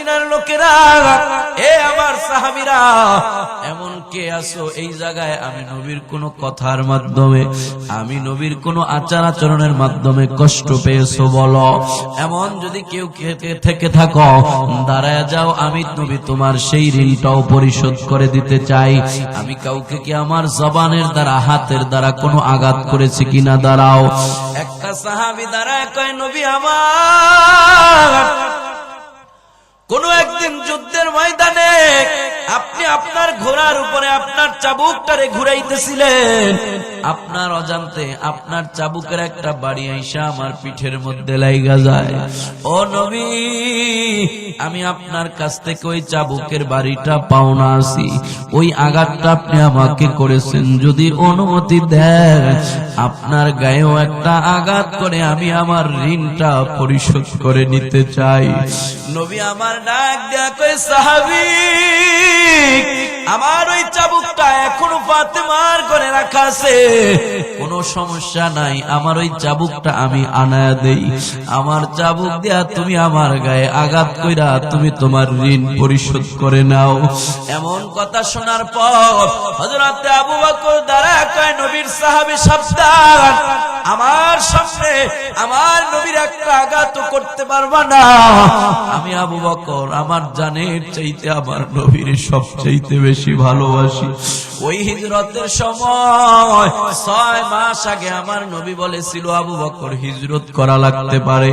মদিনার লোকেরা, এ আমার সাহাবীরা, এমন কে আছো এই জায়গায় আমি নবীর কোন কথার মাধ্যমে, আমি নবীর কোন আচার আচরণের মাধ্যমে কষ্ট পেয়েছো বলো? এমন যদি কেউ থেকে থাকো দাঁড়ায় যাও, আমি নবী তোমার সেই ঋণটাও পরিশোধ করে দিতে চাই। আমি কাউকে কি আমার জবানের দ্বারা হাতের দ্বারা কোনো আঘাত করেছি কিনা? দাঁড়াও। একটা সাহাবী দাঁড়ায় কয়, নবী আমার কোন একদিন যুদ্ধের ময়দানে আপনি আপনার ঘোড়ার উপরে আপনার চাবুকটারে ঘুরাইতেছিলেন, আপনার অজান্তে আপনার চাবুকের একটা বাড়ি আইসা আমার পিঠের মধ্যে লাইগা যায়। ও নবী, আমি আপনার কাছ থেকে ওই চাবুকের বাড়িটা পাওনা আছি, ওই আঘাতটা আপনি আমাকে করেছেন, যদি অনুমতি দেন আপনার গায়েও একটা আঘাত করে আমি আমার ঋণটা পরিশোধ করে নিতে চাই। নবী আমার ডাক দেয়া কই, সাহাবী আমার ওই চাবুকটা এখনো ফাতেমার ঘরে রাখা আছে, কোনো সমস্যা নাই, আমার ওই চাবুকটা আমি আনায়া দেই, আমার চাবুক দিয়া তুমি আমার গায়ে আঘাত কইরা তুমি তোমার ঋণ পরিশোধ করে নাও। এমন কথা শোনার পর হযরত আবু বকর দাঁড়ায় কয়, নবীর সাহাবী সাবধান, আমার সামনে আমার নবীর একটা আঘাত করতে পারবা না। আমি আবু বকর আমার জানের চাইতে আমার নবীর সবচাইতে বেশি ভালোবাসি। ওই হিজরতের সময় 6 মাস আগে আমার নবী বলেছিল আবু বকর হিজরত করা লাগতে পারে।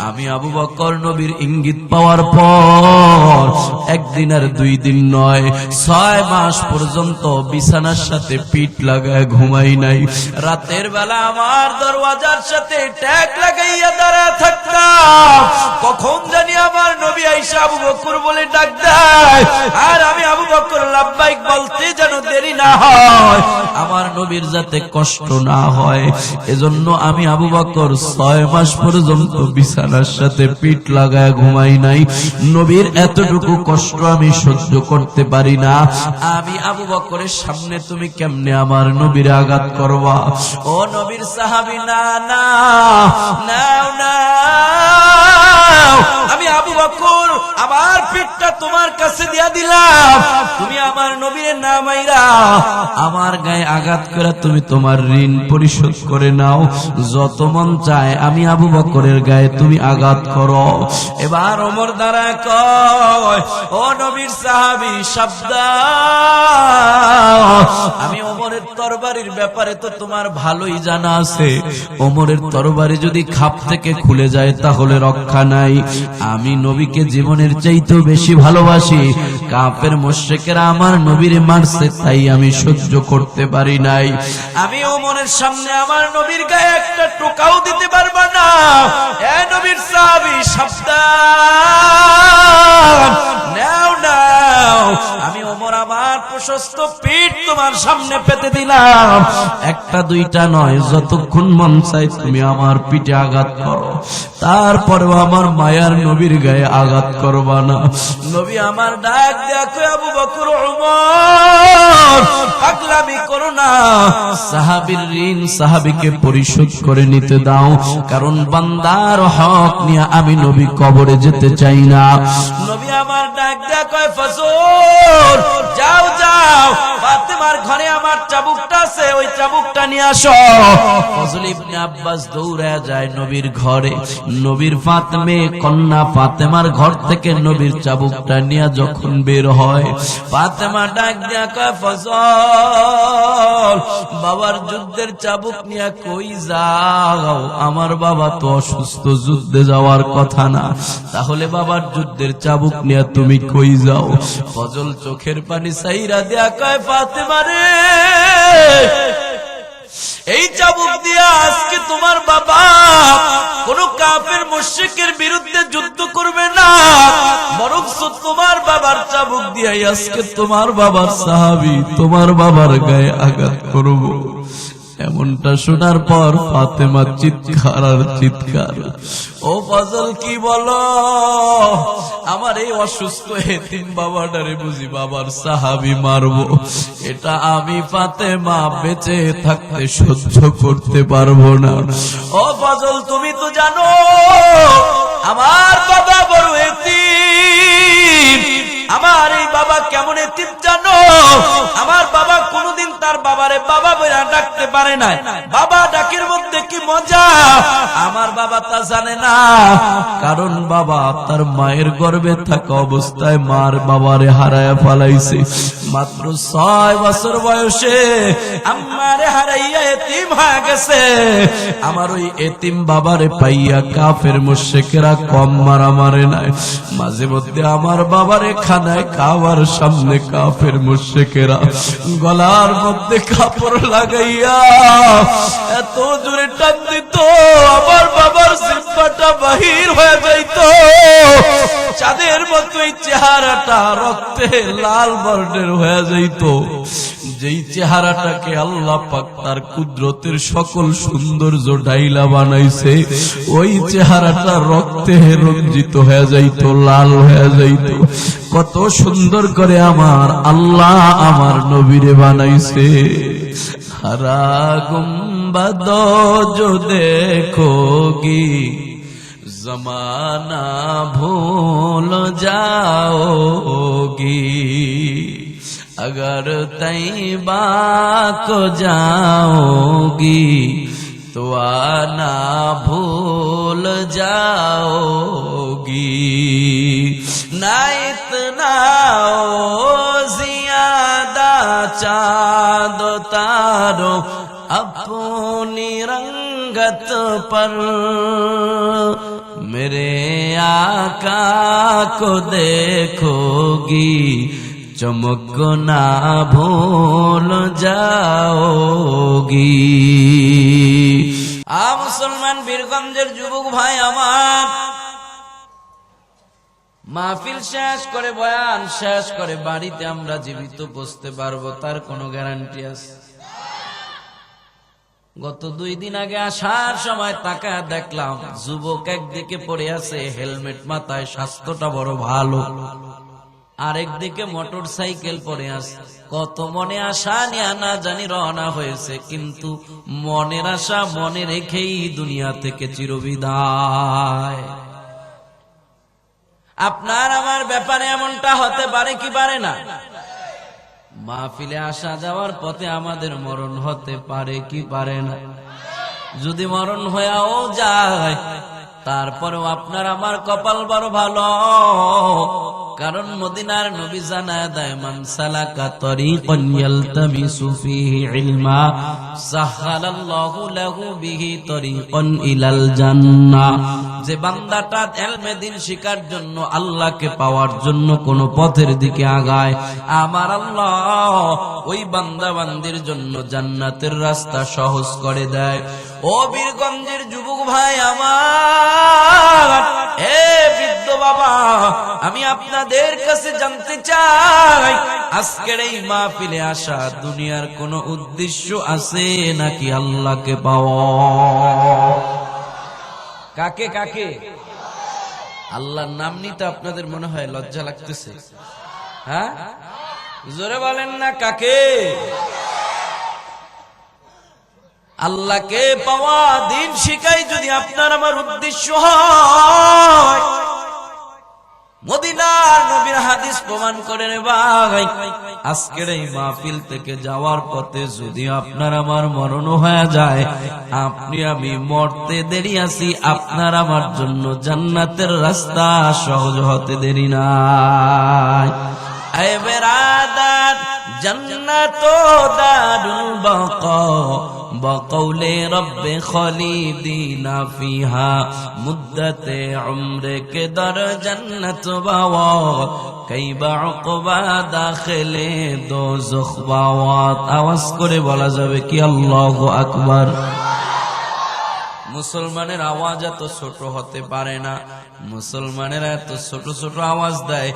আমি আবু বকর নবীর ইঙ্গিত পাওয়ার পর একদিন আর 2 দিন নয়, 6 মাস পর্যন্ত বিছানার সাথে পিঠ লাগায় ঘুমাই নাই। রাতের বেলা আমার দরওয়াজার সাথে ট্যাগ লাগাইয়া দাঁড়ায় থাকতাম, কখন জানি আমার নবী আয়েশা আবু বকর বলে ডাক দেয়, আর আমি আবু বকর লাব্বাইক বলতে যেন দেরি না হয়, আমার নবীর যাতে কষ্ট না হয়, এজন্য আমি আবু বকর 6 মাস পর্যন্ত বিছানার সাথে পিঠ লাগায় ঘুমাই নাই। নবীর এতটুকু কষ্ট আমি সহ্য করতে পারি না। আমি আবু বকরের সামনে তুমি কেমনে আমার নবীর আঘাত করবা? ও নবীর সাহাবী, না না নাও না, আমি আবু বকর আমার পিঠটা তোমার কাছে দিয়া দিলাম, তুমি আমার নবীর না মাইরা আমার গায়ে আঘাত করে তুমি তোমার ঋণ পরিশোধ করে নাও, যত মন চায় আমি আবু বকরের গায়ে তুমি আঘাত করো। এবার ওমর দাঁড়ায় কয়, ও নবীর সাহাবী সাবধান, আমি ওমরের তরবারির ব্যাপারে তো তোমার ভালোই জানা আছে, ওমরের তরবারি যদি খাপ থেকে খুলে যায় তাহলে রক্ষা নাই। আমি নবীকে জীবনের চাইতেও বেশি ভালোবাসি, কাফের মুশরিকেরা আমার নবীরে মারছে তাই আমি সহ্য করতে পারি নাই। আমি ওমরের সামনে আমার নবীর গায়ে একটা টোকাও দিতে পারবো না। এ নবীর সাহাবী সাবধান, নাও নাও, আমি ওমর আমার প্রশস্ত পিঠ তোমার সামনে পেতে দিলাম, একটা দুইটা নয়, যতক্ষণ মন চাই তুমি আমার পিঠে আঘাত করো, তারপরেও আমার মায়ার নবীর গায়ে আঘাত করবা না। নবী আমার ডাক দেখো, আবু বকর ওমর পাগলামি করো না, সাহাবীর ঋণ সাহাবীকে পরিশোধ করে নিতে দাও, কারণ বান্দার হক নিয়ে আমি নবী কবরে যেতে চাই না। নবী আমার ডাক দেখো, ফজল যাও যাও, ফাতেমার ঘরে আমার চাবুকটা আছে, ওই চাবুকটা নিয়ে আসো। ফজল ইবনে আব্বাস দৌড়ায় যায় নবীর ঘরে, নবীর ফাতেমা কন্যা ফাতেমার ঘর থেকে নবীর চাবুকটা নিয়ে যখন বের হয়, ফাতেমা ডাক দিয়া কয়, ফজল বাবার যুদ্ধের চাবুক নিয়ে কই যাও? আমার বাবা তো অসুস্থ, যুদ্ধে যাওয়ার কথা না, তাহলে বাবার যুদ্ধের চাবুক নিয়ে তুমি কই যাও? ফজল চোখের পানি সাইরা দিয়া কয়, ফাতেমা রে, এই চাবুক দিয়া আজকে তোমার বাবা কোন কাফের মুশরিকের বিরুদ্ধে যুদ্ধ করবে না, বরং তোমার বাবার চাবুক দিয়া আজকে তোমার বাবার সাহাবী তোমার বাবার গায়ে আঘাত করব। এমনটা শোনার পর ফাতেমা চিৎকার আর চিৎকার, ও ফজল কি বলো? আমার এই অসুস্থ এতিম বাবাটারে বুঝি বাবার সাহাবী মারবো? এটা আমি ফাতেমা বেঁচে থাকতে সহ্য করতে পারবো না। ও ফজল তুমি তো জানো আমার বাবা বড় এতিম, বাবা কেমন এতিম জানো? আমার বাবা কোনদিন তার বাবারে বাবা বলে ডাকতে পারে না। বাবা ডাকের মধ্যে কি মজা আমার বাবা তা জানে না, কারণ বাবা তার মায়ের গর্ভে থাকা অবস্থায় মার বাবারে হারায় ফেলাইছে। মাত্র 6 বছর বয়সে আমারে হারাইয়া এতিম হয়ে গেছে। আমার ওই এতিম বাবারে পাইয়া কাফের মুশরিকরা কম মারে নাই। মাঝে মধ্যে আমার বাবারে খানায় খাওয়ার সামনে কাফের মুশরিকরা গলার মধ্যে কাপড় লাগাইয়া এত জোরে টান দিত আমার বাবার জিহ্বাটা বাহির হয়ে যাইত। চাঁদের মতো এই চেহারাটা রক্তে লাল বর্ণের হয়ে যাইত। যেই চেহারাটাকে আল্লাহ পাক তার কুদরতের সকল সৌন্দর্য ডাইলা বানাইছে, ওই চেহারাটা রক্তে রঞ্জিত হয়ে যাইত, লাল হয়ে যাইত। কত সুন্দর করে আমার আল্লাহ আমার নবীরে বানাইছে। हरा गुंबदो जो देखोगी जमाना भूल जाओगी, अगर तैबा को जाओगी तो आना भूल जाओगी। ना इतना ज्यादा चाँद तारो अपनी रंगत पर, मेरे आका को देखोगी चमक ना भूल जाओगी। मुसलमान বীরগঞ্জের যুবক ভাই আমার, মাহফিল শেষ করে বয়ান শেষ করে বাড়িতে আমরা জীবিত বসতে পারবো তার কোনো গ্যারান্টি আছে? গত 2 দিন আগে আসার সময় তাকায় দেখলাম যুবক একদিকে পড়ে আছে হেলমেট মাথায়, স্বাস্থ্যটা বড় ভালো, আরেকদিকে মোটর সাইকেল পড়ে আছে। কত মনে আশা নিয়ে না জানি রওনা হয়েছে, কিন্তু মনের আশা মনে রেখেই দুনিয়া থেকে চিরবিদায়। আপনার আমার ব্যাপারে এমনটা হতে পারে কি পারে না? মাহফিলে আসা যাওয়ার পথে আমাদের মরণ হতে পারে কি পারে না? যদি মরণ হয়েও যায় তারপরেও আপনার আমার কপাল বড় ভালো, কারণ মদিনার নবী জানায় দেয় মান সালাকা তরিকান ইয়ালতামিসু ফীহি ইলমা সাহহালাল্লাহু লাহু বিহি তরিকান ইলাল জান্নাহ। যে বান্দাটা ইলমে দ্বীন শিখার জন্য আল্লাহকে পাওয়ার জন্য কোন পথের দিকে আগায়, আমার আল্লাহ ওই বান্দা বান্দির জন্য জান্নাতের রাস্তা সহজ করে দেয়। ও বীরগঞ্জের যুবক ভাই আমার, হে বৃদ্ধ বাবা, আমি আপনাদের কাছে জানতে চাই আজকের এই মাহফিলে আসা দুনিয়ার কোন উদ্দেশ্য আছে নাকি আল্লাহকে পাওয়া? কাকে কাকে? আল্লাহর নাম নিতে আপনাদের মনে হয় লজ্জা লাগতেছে? হ্যাঁ, জোরে বলেন না কাকে? আল্লাহকে পাওয়া, দিন শিখাই যদি আপনার আমার উদ্দেশ্য হয়, মদিনার নবীর হাদিস প্রমাণ করে রে ভাই, আজকের এই মাহফিল থেকে যাওয়ার পথে যদি আপনার আমার মরণ হয়ে যায়, আপনি আমি মরতে দেরি আছি, আপনার আমার জন্য জান্নাতের রাস্তা সহজ হতে দেরি নাই। এ বেরাদার, জান্নাতো দারুল বাকা বকৌলে রব্বে খলিদিনা ফিহা মুদ্দতে উমরে কে দর জান্নাত বাওয়াত কাইবা উকবা দাখিলে দোজখ বাওয়াত। আওয়াজ করে বলা যাবে কি আল্লাহু আকবার? মুসলমানের আওয়াজ এত ছোট হতে পারে না, মুসলমানেরা এত ছোট ছোট আওয়াজ দেয়।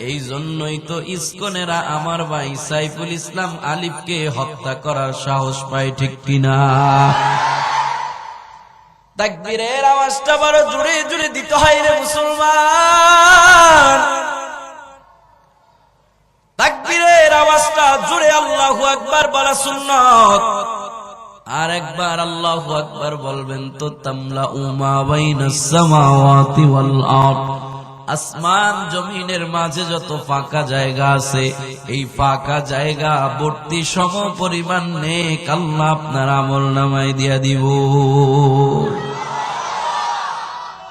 এই জন্যই তো ইসকনেরা আমার ভাই সাইফুল ইসলাম আলিফকে হত্যা করার সাহস পায়, ঠিক কিনা? তাকবীরের আওয়াজটা বড় জোরে জোরে দিতে হয় রে মুসলমান। তাকবীরের আওয়াজটা জোরে আল্লাহু আকবার বলা সুন্নাত। আর একবার আল্লাহু আকবার বলবেন তো তামলা উমা বাইনাস সামাওয়াতি ওয়াল আরদ, আসমান জমিনের মাঝে যত ফাঁকা জায়গা আছে, এই ফাঁকা জায়গা ভর্তি সম পরিমাণ নেক আল্লাহ আপনার আমলনামায় দিয়া দিব।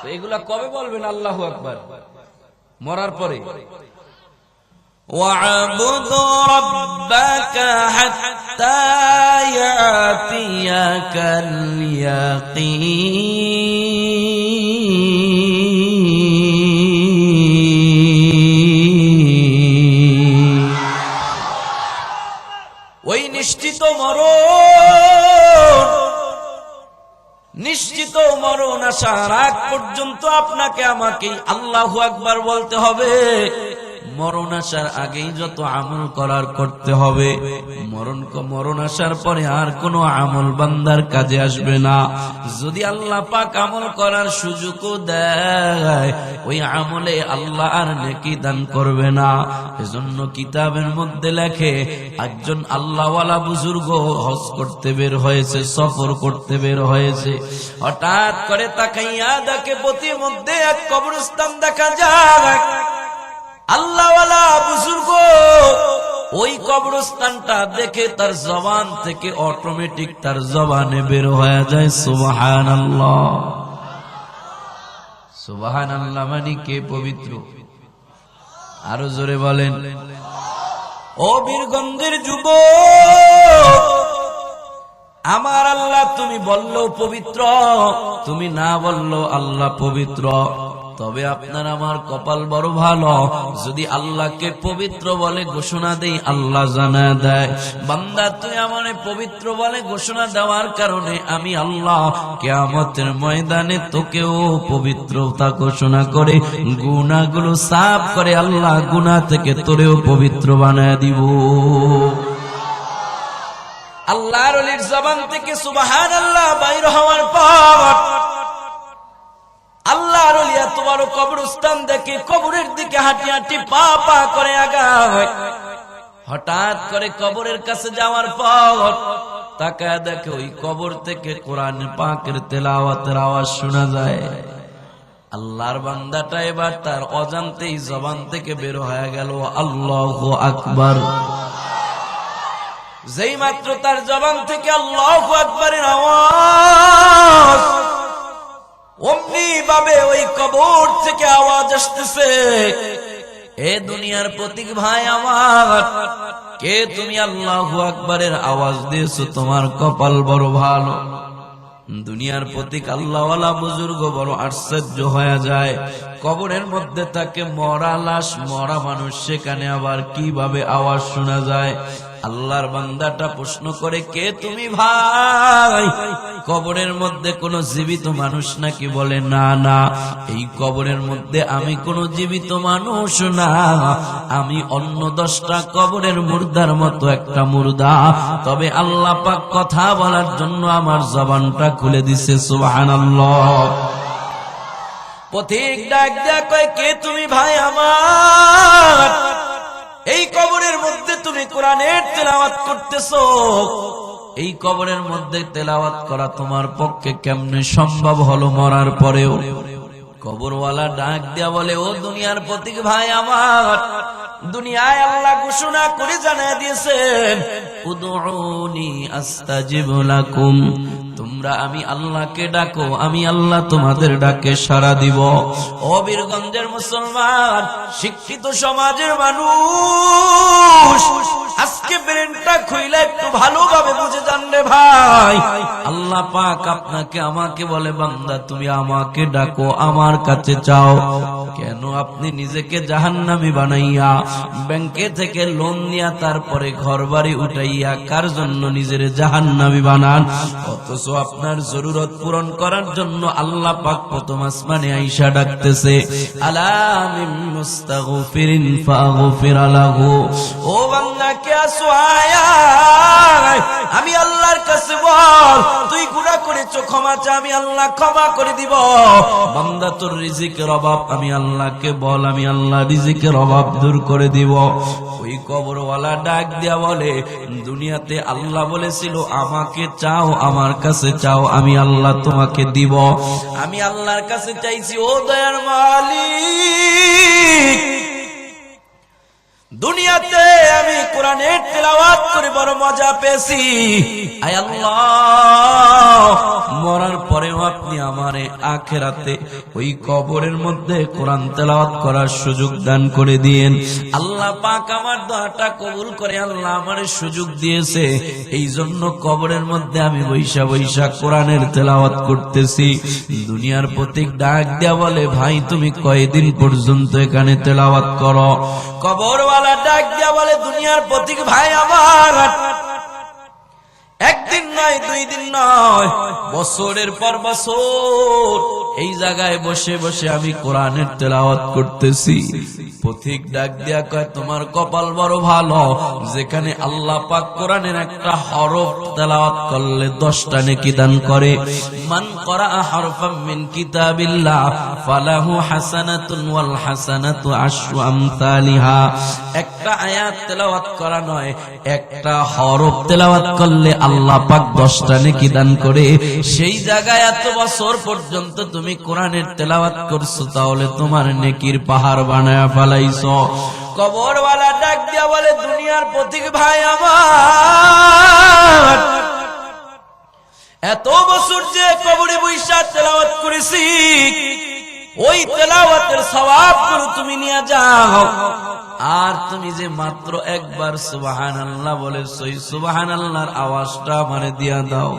তো এগুলা কবে বলবেন আল্লাহু আকবার? মরার পরে। وَاعْبُدْ رَبَّكَ حَتَّى يَأْتِيَكَ الْيَقِينُ। ওই নিশ্চিত মরণ আসার আগ পর্যন্ত আপনাকে আমাকে আল্লাহু আকবার বলতে হবে। মরণ আসার আগেই যত আমল করার করতে হবে। মরণ আসার পরে আর কোনো আমল বান্দার কাজে আসবে না। যদি আল্লাহ পাক আমল করার সুযোগও দেয়, ওই আমলে আল্লাহ আর নেকি দান করবে না। এজন্য কিতাবের মধ্যে লেখে, একজন আল্লাহওয়ালা বুজুর্গ হজ করতে বের হয়েছে, সফর করতে বের হয়েছে। হঠাৎ করে তাকাইয়া দেখে পথের মধ্যে এক কবরস্থান দেখা যায়। আল্লাহওয়ালা বুজুর্গ ওই কবরস্থানটা দেখে তার জবান থেকে অটোমেটিক তার জবানে বের হয়ে যায় সুবহানাল্লাহ। সুবহানাল্লাহ মানে কে পবিত্র? আরো জোরে বলেন। ও বীরগঞ্জের যুবক, আমার আল্লাহ তুমি বললো পবিত্র, তুমি না বললো আল্লাহ পবিত্র। তবে আপনার আমার কপাল বড় ভালো, যদি আল্লাহকে পবিত্র বলে ঘোষণা দেই আল্লাহ জানায় দেয়, বান্দা তুই আমারে পবিত্র বলে ঘোষণা দেওয়ার কারণে আমি আল্লাহ কিয়ামতের ময়দানে তোকেও পবিত্রতা ঘোষণা করে গুনাহগুলো সাফ করে আল্লাহ গুনাহ থেকে তোরেও পবিত্র বানায় দিব। আল্লাহর ওলির জবান থেকে সুবহানাল্লাহ বাইর হওয়ার পর আল্লাহর ওলি এত বড় কবরস্থান দেখে কবরের দিকে হাঁটি হাঁটি পা পা করে আগায়। হঠাৎ করে কবরের কাছে যাওয়ার পর তাকায় দেখে ওই কবর থেকে কোরআন পাকের তেলাওয়াতের আওয়াজ শোনা যায়। আল্লাহর বান্দাটা এবার তার অজান্তেই জবান থেকে বের হয়ে গেল আল্লাহু আকবার। যেই মাত্র তার জবান থেকে আল্লাহু আকবারের আওয়াজ, অমনি ভাবে ওই কবর থেকে আওয়াজ আসতেছে, এ দুনিয়ার প্রতীক ভাই আমার, কে তুমি আল্লাহু আকবারের আওয়াজ দিয়েছো? তোমার কপাল বড় ভালো। দুনিয়ার প্রতীক আল্লাহওয়ালা বুজুর্গ বড় আশ্চর্য হয়ে যায়। কবরের মধ্যে তাকে মরা লাশ, মরা মানুষ, সেখানে আবার কিভাবে আওয়াজ শোনা যায়? আল্লাহর বান্দাটা প্রশ্ন করে, কে তুমি ভাই? কবরের মধ্যে কোন জীবিত মানুষ নাকি? বলে না না, এই কবরের মধ্যে আমি কোন জীবিত মানুষ না, আমি অন্য 10টা কবরের মুর্দার মতো একটা মুর্দা। তবে আল্লাহ পাক কথা বলার জন্য আমার জবানটা খুলে দিছে সুবহানাল্লাহ। পথিক ডাক দেয়া কয়, কে তুমি ভাই আমার? এই কবরের মধ্যে তুমি কোরআনের তেলাওয়াত করতেছো, এই কবরের মধ্যে তেলাওয়াত করা তোমার পক্ষে কেমনে সম্ভব হলো মরার পরেও? কবরওয়ালা ডাক দেয়া বলে, ও দুনিয়ার প্রতীক ভাই আমার, দুনিয়ায় আল্লাহ ঘোষণা করে জানিয়ে দিয়েছেন, উদউনি আস্তাজিব লাকুম, তোমরা আমি আল্লাহকে ডাকো, আমি আল্লাহ তোমাদের ডাকে সাড়া দিব। ও বীরগঞ্জের মুসলমান, শিক্ষিত সমাজের মানুষ, আজকে ব্রেনটা খুইলে একটু ভালোভাবে বুঝে জানলে ভাই, আল্লাহ পাক আপনাকে আমাকে বলে, বান্দা তুমি আমাকে ডাকো, আমার কাছে চাও। কেন আপনি নিজেকে জাহান্নামী বানাইয়া, ব্যাংকে থেকে লোন নিয়া, তারপরে ঘর বাড়ি উঠাইয়া কার জন্য নিজের জাহান্নামী বানান? অথচ আপনার জরুরত পূরণ করার জন্য আল্লাহ পাক প্রথম আসমানে আইসা ডাকতেছে, আলা মিন মুস্তাগফিরিন ফাগফির লাহু। ও বান্দা গুনাহ কে আসো আয় আমি আল্লাহর কাছে বল তুই গুনাহ করেছো ক্ষমা চা আমি আল্লাহ ক্ষমা করে দিব বান্দা তোর রিজিকের অভাব আমি আল্লাহকে বল আমি আল্লাহ রিজিকের অভাব দূর করে দিব ওই কবরওয়ালা ডাক দিয়া বলে দুনিয়াতে আল্লাহ বলেছিল আমাকে চাও আমার কাছে চাও আমি আল্লাহ তোমাকে দিব আমি আল্লাহর কাছে চাইছি ও দয়ার মালিক দুনিয়াতে আমি কোরআনের তেলাওয়াত করে বড় মজা পেয়েছি আয় আল্লাহ মরার পরেও আপনি আমারে আখিরাতে ওই কবরের মধ্যে কোরআন তেলাওয়াত করার সুযোগ দান করে দিয়েন আল্লাহ পাক আমার দোয়াটা কবুল করে আল্লাহ আমারে সুযোগ দিয়েছে এই জন্য কবরের মধ্যে আমি বৈশা বৈশা কোরআনের তেলাওয়াত করতেছি দুনিয়ার প্রতীক ডাক দেয়া বলে ভাই তুমি কয়দিন পর্যন্ত এখানে তেলাওয়াত করো কবরওয়ালা ডাক দিয়া বলে দুনিয়ার প্রতীক ভাই আমার একদিন নয় দুই দিন নয় বছরের পর বছর এই জায়গায় বসে বসে আমি কোরআনের তেলাওয়াত করতেছি পথিক ডাক দিয়া কয় তোমার কপাল বড় ভালো যেখানে আল্লাহ পাক কোরআনের একটা হরফ তেলাওয়াত করলে 10টা নেকি দান করে মান করা হরফাম মিন কিতাবিল্লাহ ফালাহু হাসানাতুন ওয়াল হাসানাতু আশরু আমসালিহা একটা আয়াত তেলাওয়াত করা নয় একটা হরফ তেলাওয়াত করলে আল্লাহ পাক 10টা নেকি দান করে সেই জায়গায় এত বছর পর্যন্ত তুমি কোরআনের তেলাওয়াত করছো তাহলে তোমার নেকির পাহাড় বানায়া ফেলাইছো কবরওয়ালা ডাক দিয়া বলে দুনিয়ার প্রতীক ভাই আমার এত বছর যে কবরে বৈশা তেলাওয়াত করেছি ওই তেলাওয়াতের সওয়াব গুলো তুমি নিয়ে যাও আর তুমি যে মাত্র একবার সুবহানাল্লাহ বলেছো এই সুবহানাল্লাহর আওয়াজটা আমারে দিয়া দাও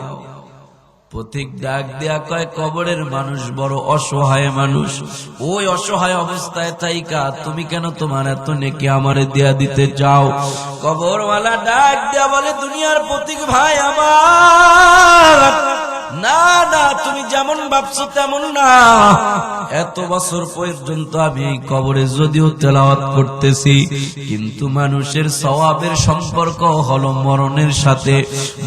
পথিক ডাক দিয়া কয় কবরের মানুষ বড় অসহায় মানুষ ওই অসহায় অবস্থায় থাইকা তুমি কেন তোমার এত নেকি আমারে দিয়া দিতে চাও কবরওয়ালা ডাক দিয়া বলে দুনিয়ার পথিক ভাই আমার না না তুমি যেমন ভাবছো তেমন না এত বছর পর্যন্ত আমি এই কবরে যদিও তেলাওয়াত করতেছি কিন্তু মানুষের সওয়াবের সম্পর্ক হলো মরণের সাথে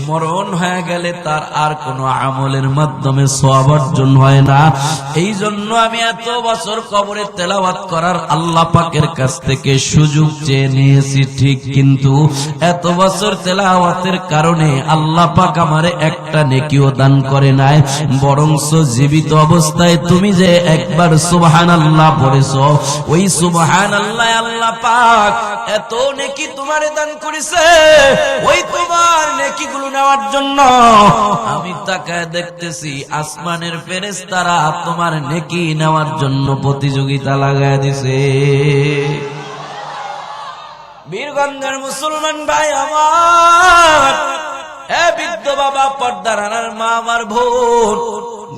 মরণ হয়ে গেলে তার আর কোনো আমলের মাধ্যমে সওয়াব অর্জন হয় না এই জন্য আমি এত বছর কবরে তেলাওয়াত করার আল্লাহ পাকের কাছ থেকে সুযোগ চেয়ে নিয়েছি ঠিক কিন্তু এত বছর তেলাওয়াতের কারণে আল্লাহ পাক আমারে একটা নেকিও দান করে নাই বরংস জীবিত অবস্থায় তুমি যে একবার সুবহানাল্লাহ পড়েছো ওই সুবহানাল্লাহ আল্লাহ পাক এত নেকি তোমারে দান করেছে ওই তোমার নেকিগুলো নেওয়ার জন্য আমি তাকায় দেখতেছি আসমানের ফেরেশতারা তোমার নেকি নেওয়ার জন্য প্রতিযোগিতা লাগায় দিছে বীরগঞ্জের মুসলমান ভাই আমার বৃদ্ধ বাবা পর্দার আনার মা আমার বোন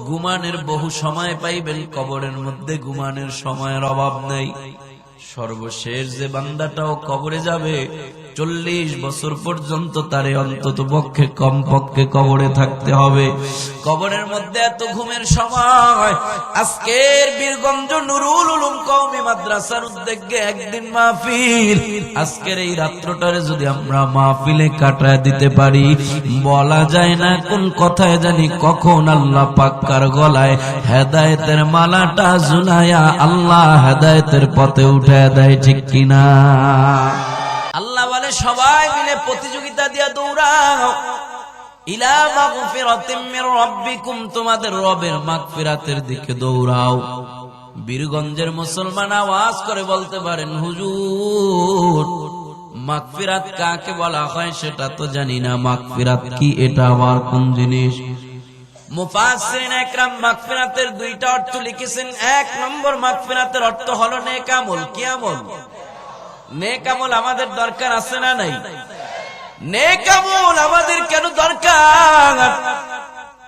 ঘুমানের বহু সময় পাইবেন কবরের মধ্যে ঘুমানের সময়ের অভাব নেই সর্বশেষ যে বান্দাটাও কবরে যাবে 40 বছর পর্যন্ত তারে অন্তত পক্ষে কমপক্ষে কবরে থাকতে হবে কবরের মধ্যে এত ঘুমের সময় আজকের বীরগঞ্জ নুরুল উলুম কওমি মাদ্রাসার উদ্যোগে একদিন মাহফিল আজকের এই রাত্রটারে যদি আমরা মাহফিলে কাটায় দিতে পারি বলা যায় না কোন কথায় জানি কখন আল্লাহ পাক কার গলায় হেদায়েতের মালাটা ঝুলায়া আল্লাহ হেদায়েতের পথে উঠায় দেয় ঠিক কিনা আল্লাহ বলে সবাই মিলে প্রতিযোগিতা দিয়া দৌড়াও ইলা মাগফিরাতিম মির রাব্বিকুম তোমাদের রবের মাগফিরাতের দিকে দৌড়াও বীরগঞ্জের মুসলমান আওয়াজ করে বলতে পারেন হুজুর মাগফিরাত কাকে বলা হয় সেটা তো জানি না মাগফিরাত কি এটা আবার কোন জিনিস মুফাসসিরিন একরাম মাগফিরাতের দুইটা অর্থ লিখেছেন এক নম্বর মাগফিরাতের অর্থ হলো নেক আমল কি আমল নেক আমল আমাদের দরকার আছে না নাই নেক আমল আমাদের কেন দরকার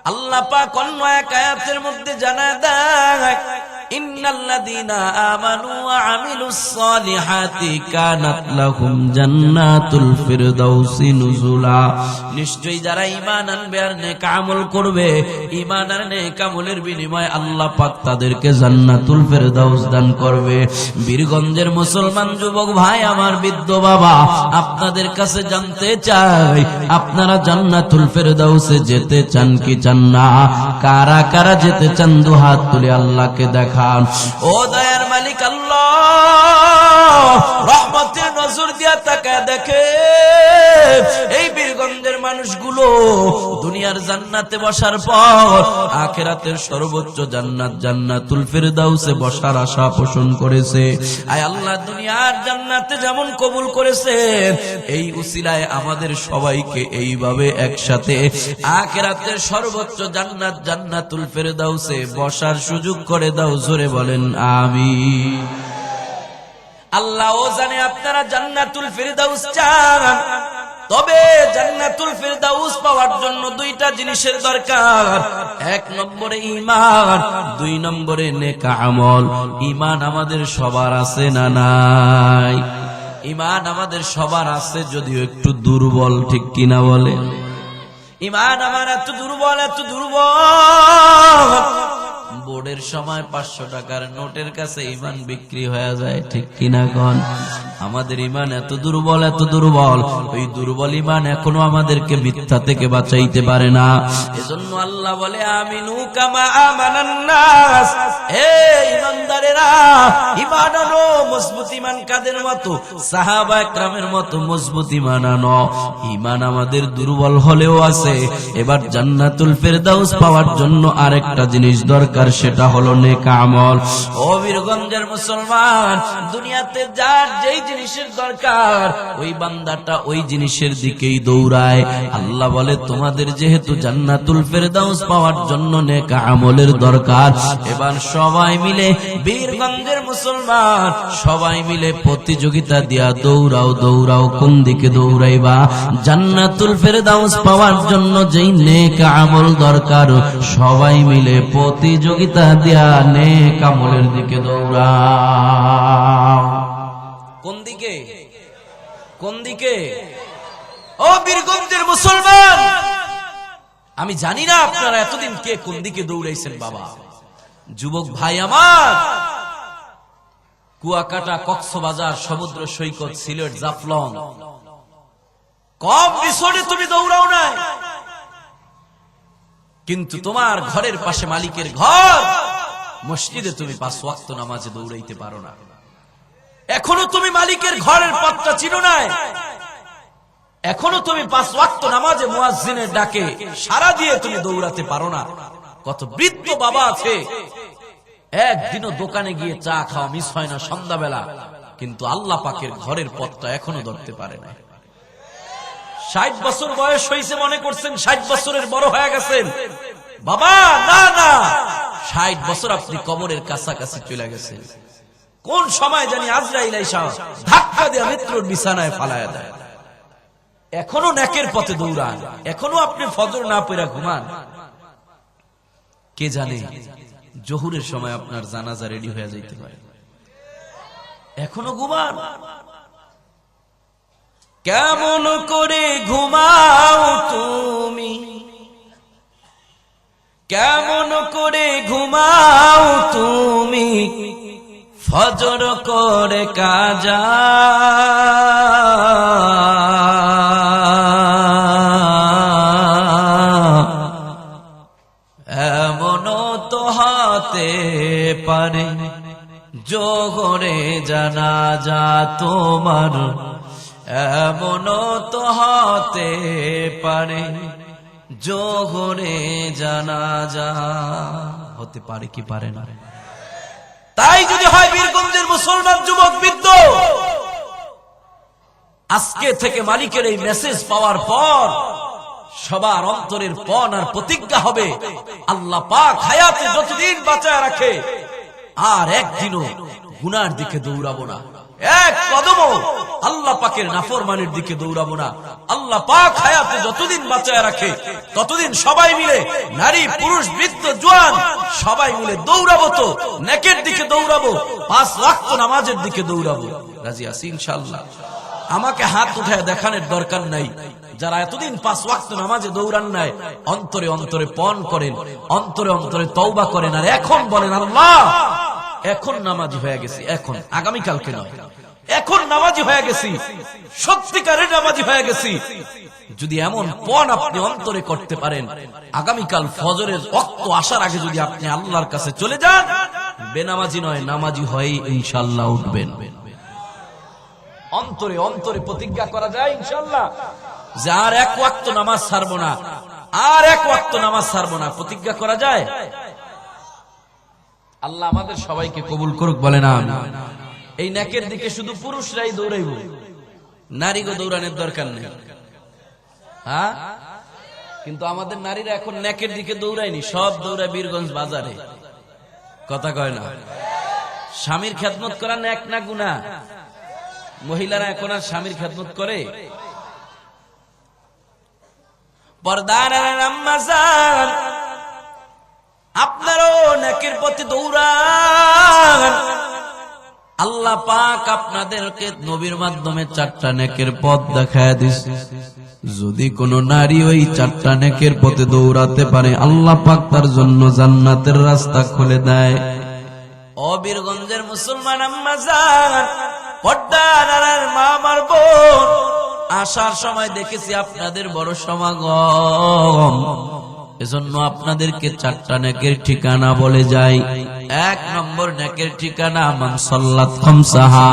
আল্লাহ পাক অন্য এক আয়াতের মধ্যে জানায় দেয় ইন্নাল্লাযীনা আমানু ওয়া আমিলুস সালিহাতি কানাত লাহুম জান্নাতুল ফিরদাউসি নুজুলা। নিশ্চয়ই যারা ঈমান আনবে আর নেক আমল করবে, ঈমান আর নেক আমলের বিনিময়ে আল্লাহ পাক তাদেরকে জান্নাতুল ফিরদাউস দান করবে। বীরগঞ্জের মুসলমান যুবক ভাই আমার, বৃদ্ধ বাবা, আপনাদের কাছে জানতে চাই, আপনারা জান্নাতুল ফিরদাউসে যেতে চান কি চান না? কারা কারা যেতে চান দু হাত তুলে আল্লাহকে দেখান। ও দয়ার মালিক আল্লাহ, রহমতের নজর দিয়া তাকায় দেখে এই বীরগঞ্জের মানুষগুলো দুনিয়ার জান্নাতে বসার পর আখিরাতের সর্বোচ্চ জান্নাত জান্নাতুল ফিরদাউসে বসার আশা পোষণ করেছে। আয় আল্লাহ, দুনিয়ার জান্নাতে যেমন কবুল করেছে, এই উসিলায় আমাদের সবাইকে এইভাবে একসাথে আখিরাতের সর্বোচ্চ জান্নাত জান্নাতুল ফিরদাউসে বসার সুযোগ করে দাও। জোরে বলেন আমিন। আল্লাহ ও জানে আপনারা জান্নাতুল ফিরদাউস চান, তবে জান্নাতুল ফিরদাউস পাওয়ার জন্য দুইটা জিনিসের দরকার। এক নম্বরে ঈমান, দুই নম্বরে নেক আমল। ঈমান আমাদের সবার আছে না নাই? ঈমান আমাদের সবার আছে, যদিও একটু দুর্বল, ঠিক কিনা বলে? ঈমান আমার এত দুর্বল, এত দুর্বল, বোর্ডের সময় 500 টাকার নোটের কাছে ঈমান বিক্রি হয়ে যায়, ঠিক কিনা কোন? আমাদের ঈমান এত দুর্বল, এত দুর্বল, ওই দুর্বল ঈমান এখনো আমাদেরকে মিথ্যা থেকে বাঁচাইতে পারে না। এজন্য আল্লাহ বলে আমিনু কামা আমানান নাস। হে ঈমানদারেরা, ঈমান আনো, মজবুত ঈমান কাদের মতো? সাহাবা একরামের মতো মজবুত ঈমান আনো। ঈমান আমাদের দুর্বল হলেও আছে। এবার জান্নাতুল ফিরদাউস পাওয়ার জন্য আরেকটা জিনিস দরকার, সেটা হলো নেক আমল। ও বীরগঞ্জের মুসলমান, দুনিয়াতে যার যেই জিনিসের দরকার, ওই বান্দাটা ওই জিনিসের দিকেই দৌড়ায়। আল্লাহ বলে তোমাদের যেহেতু জান্নাতুল ফিরদাউস পাওয়ার জন্য নেক আমলের দরকার, এবার সবাই মিলে বীরগঞ্জের মুসলমান সবাই মিলে প্রতিযোগিতা দিয়া দৌড়াও, দৌড়াও। কোন দিকে দৌড়াইবা? জান্নাতুল ফিরদাউস পাওয়ার জন্য যেই নেক আমল দরকার, সবাই মিলে প্রতিযোগিতা দিয়া নেক আমলের দিকে দৌড়াও। কোন দিকে? কোন দিকে? ও বীরগঞ্জের মুসলমান, আমি জানি না আপনারা এতদিন কে কোন দিকে দৌড়াইছেন। বাবা, যুবক ভাই আমার, কুয়াকাটা, কক্সবাজার, সমুদ্র সৈকত, সিলেট, জাফলং, কম রিসোর্টে তুমি দৌড়াও না, কিন্তু তোমার ঘরের পাশে মালিকের ঘর, মসজিদে তুমি 5 ওয়াক্ত নামাজে দৌড়াইতে পারো না। এখনো তুমি মালিকের ঘরের পথটা চিনো না। এখনো তুমি 5 ওয়াক্ত নামাজে মুয়াজ্জিনের ডাকে সারা দিয়ে তুমি দৌড়াতে পারো না। কত বৃদ্ধ বাবা আছে, একদিনও দোকানে গিয়ে চা খাওয়া মিস হয় না সন্ধ্যাবেলা, কিন্তু আল্লাহ পাকের ঘরের পথটা এখনো ধরতে পারে না। 60 বছর বয়স হয়েছে মনে করছেন 60 বছরের বড় হয়ে গেছেন। বাবা না না, 60 বছর আপনি কবরের কাছাকাছি চলে গেছেন। কোন সময় জানি আজরাইল আইসা ধাক্কা দিয়ে মৃত্যুর বিছানায় ফালায়া দেয়। এখনো নেকের পথে দৌড়ান, এখনো আপনি ফজর না পড়া ঘুমান। কে জানে জোহরের সময় আপনার জানাজা রেডি হয়ে যাইতে পারে, এখনো ঘুমান। কেমন করে ঘুমাও তুমি, কেমন করে ঘুমাও তুমি, ফজর করে কাজা। এমনও তো হতে পারে জোহরে জানাজা তোমার, এমনও তো হতে পারে জোহরে জানাজা। হতে পারে কি পারে না? তাই যদি হয় বীরগঞ্জের মুসলমান যুবক বৃদ্ধ, আজকে থেকে মালিকের এই মেসেজ পাওয়ার পর সবার অন্তরের পণ আর প্রতিজ্ঞা হবে, আল্লাহ পাক হায়াতে যতদিন বাঁচায় রাখে আর একদিনও গুনার দিকে দৌড়াবো না। এক কদমও আল্লাহ পাকের নাফরমানির দিকে দৌড়াবো না। আল্লাহ পাক হায়াতে যতদিন বাঁচায় রাখে ততদিন সবাই মিলে, নারী পুরুষ বৃদ্ধ জওয়ান সবাই মিলে দৌড়াবো, তো নেকের দিকে দৌড়াবো, 5 ওয়াক্ত নামাজের দিকে দৌড়াবো। রাজি আছি ইনশাআল্লাহ? আমাকে হাত উঠায় দেখানোর দরকার নাই। যারা এতদিন 5 ওয়াক্ত নামাজে দৌড়ান নাই, অন্তরে অন্তরে পণ করেন, অন্তরে অন্তরে তওবা করেন, আর এখন বলেন আল্লাহ এখন নামাজি হয়ে গেছি, এখন আগামীকালকে নয়, এখন নামাজি হয়ে গেছি, সত্যিকারের নামাজি হয়ে গেছি। যদি এমন পণ আপনি অন্তরে করতে পারেন, আগামীকাল ফজরের ওয়াক্ত আসার আগে যদি আপনি আল্লাহর কাছে চলে যান, বেনামাজি নয় নামাজি হয়ে ইনশাআল্লাহ উঠবেন। অন্তরে অন্তরে প্রতিজ্ঞা করা যায় ইনশাআল্লাহ যে আর 1 ওয়াক্ত নামাজ ছাড়বো না, আর 1 ওয়াক্ত নামাজ ছাড়বো না, প্রতিজ্ঞা করা যায়। আল্লাহ আমাদের সবাইকে কবুল করুক, বলেন আমিন। এই নেকের দিকে শুধু পুরুষরাই দৌড়াইব, নারীকে দৌড়ানোর দরকার নেই। হ্যাঁ, কিন্তু আমাদের নারীরা এখন নেকের দিকে দৌড়ায়নি, সব দৌড়ায় বীরগঞ্জ বাজারে। কথা কয় না? স্বামীর খেদমত করা নেক না গুনাহ? মহিলারা এখন আর স্বামীর খেদমত করে? পর্দার আম্মা জান, আপনারও নেকের পথে দৌড়ান। আল্লাহ পাক আপনাদেরকে নবীর মাধ্যমে 4টা নেকের পথ দেখায় দিয়েছে। যদি কোন নারী ওই 4টা নেকের পথে দৌড়াতে পারে, আল্লাহ পাক তার জন্য জান্নাতের রাস্তা খুলে দেয়। ও বীরগঞ্জের মুসলমান আম্মা জান, পর্দার মা, আমার বোন, আসার সময় দেখেছি আপনাদের বড় সমাগম। এজন্য আপনাদেরকে 4টা নেকের ঠিকানা বলে যাই। 1 নম্বর নেকের ঠিকানা মান সাল্লাত খামসাহা,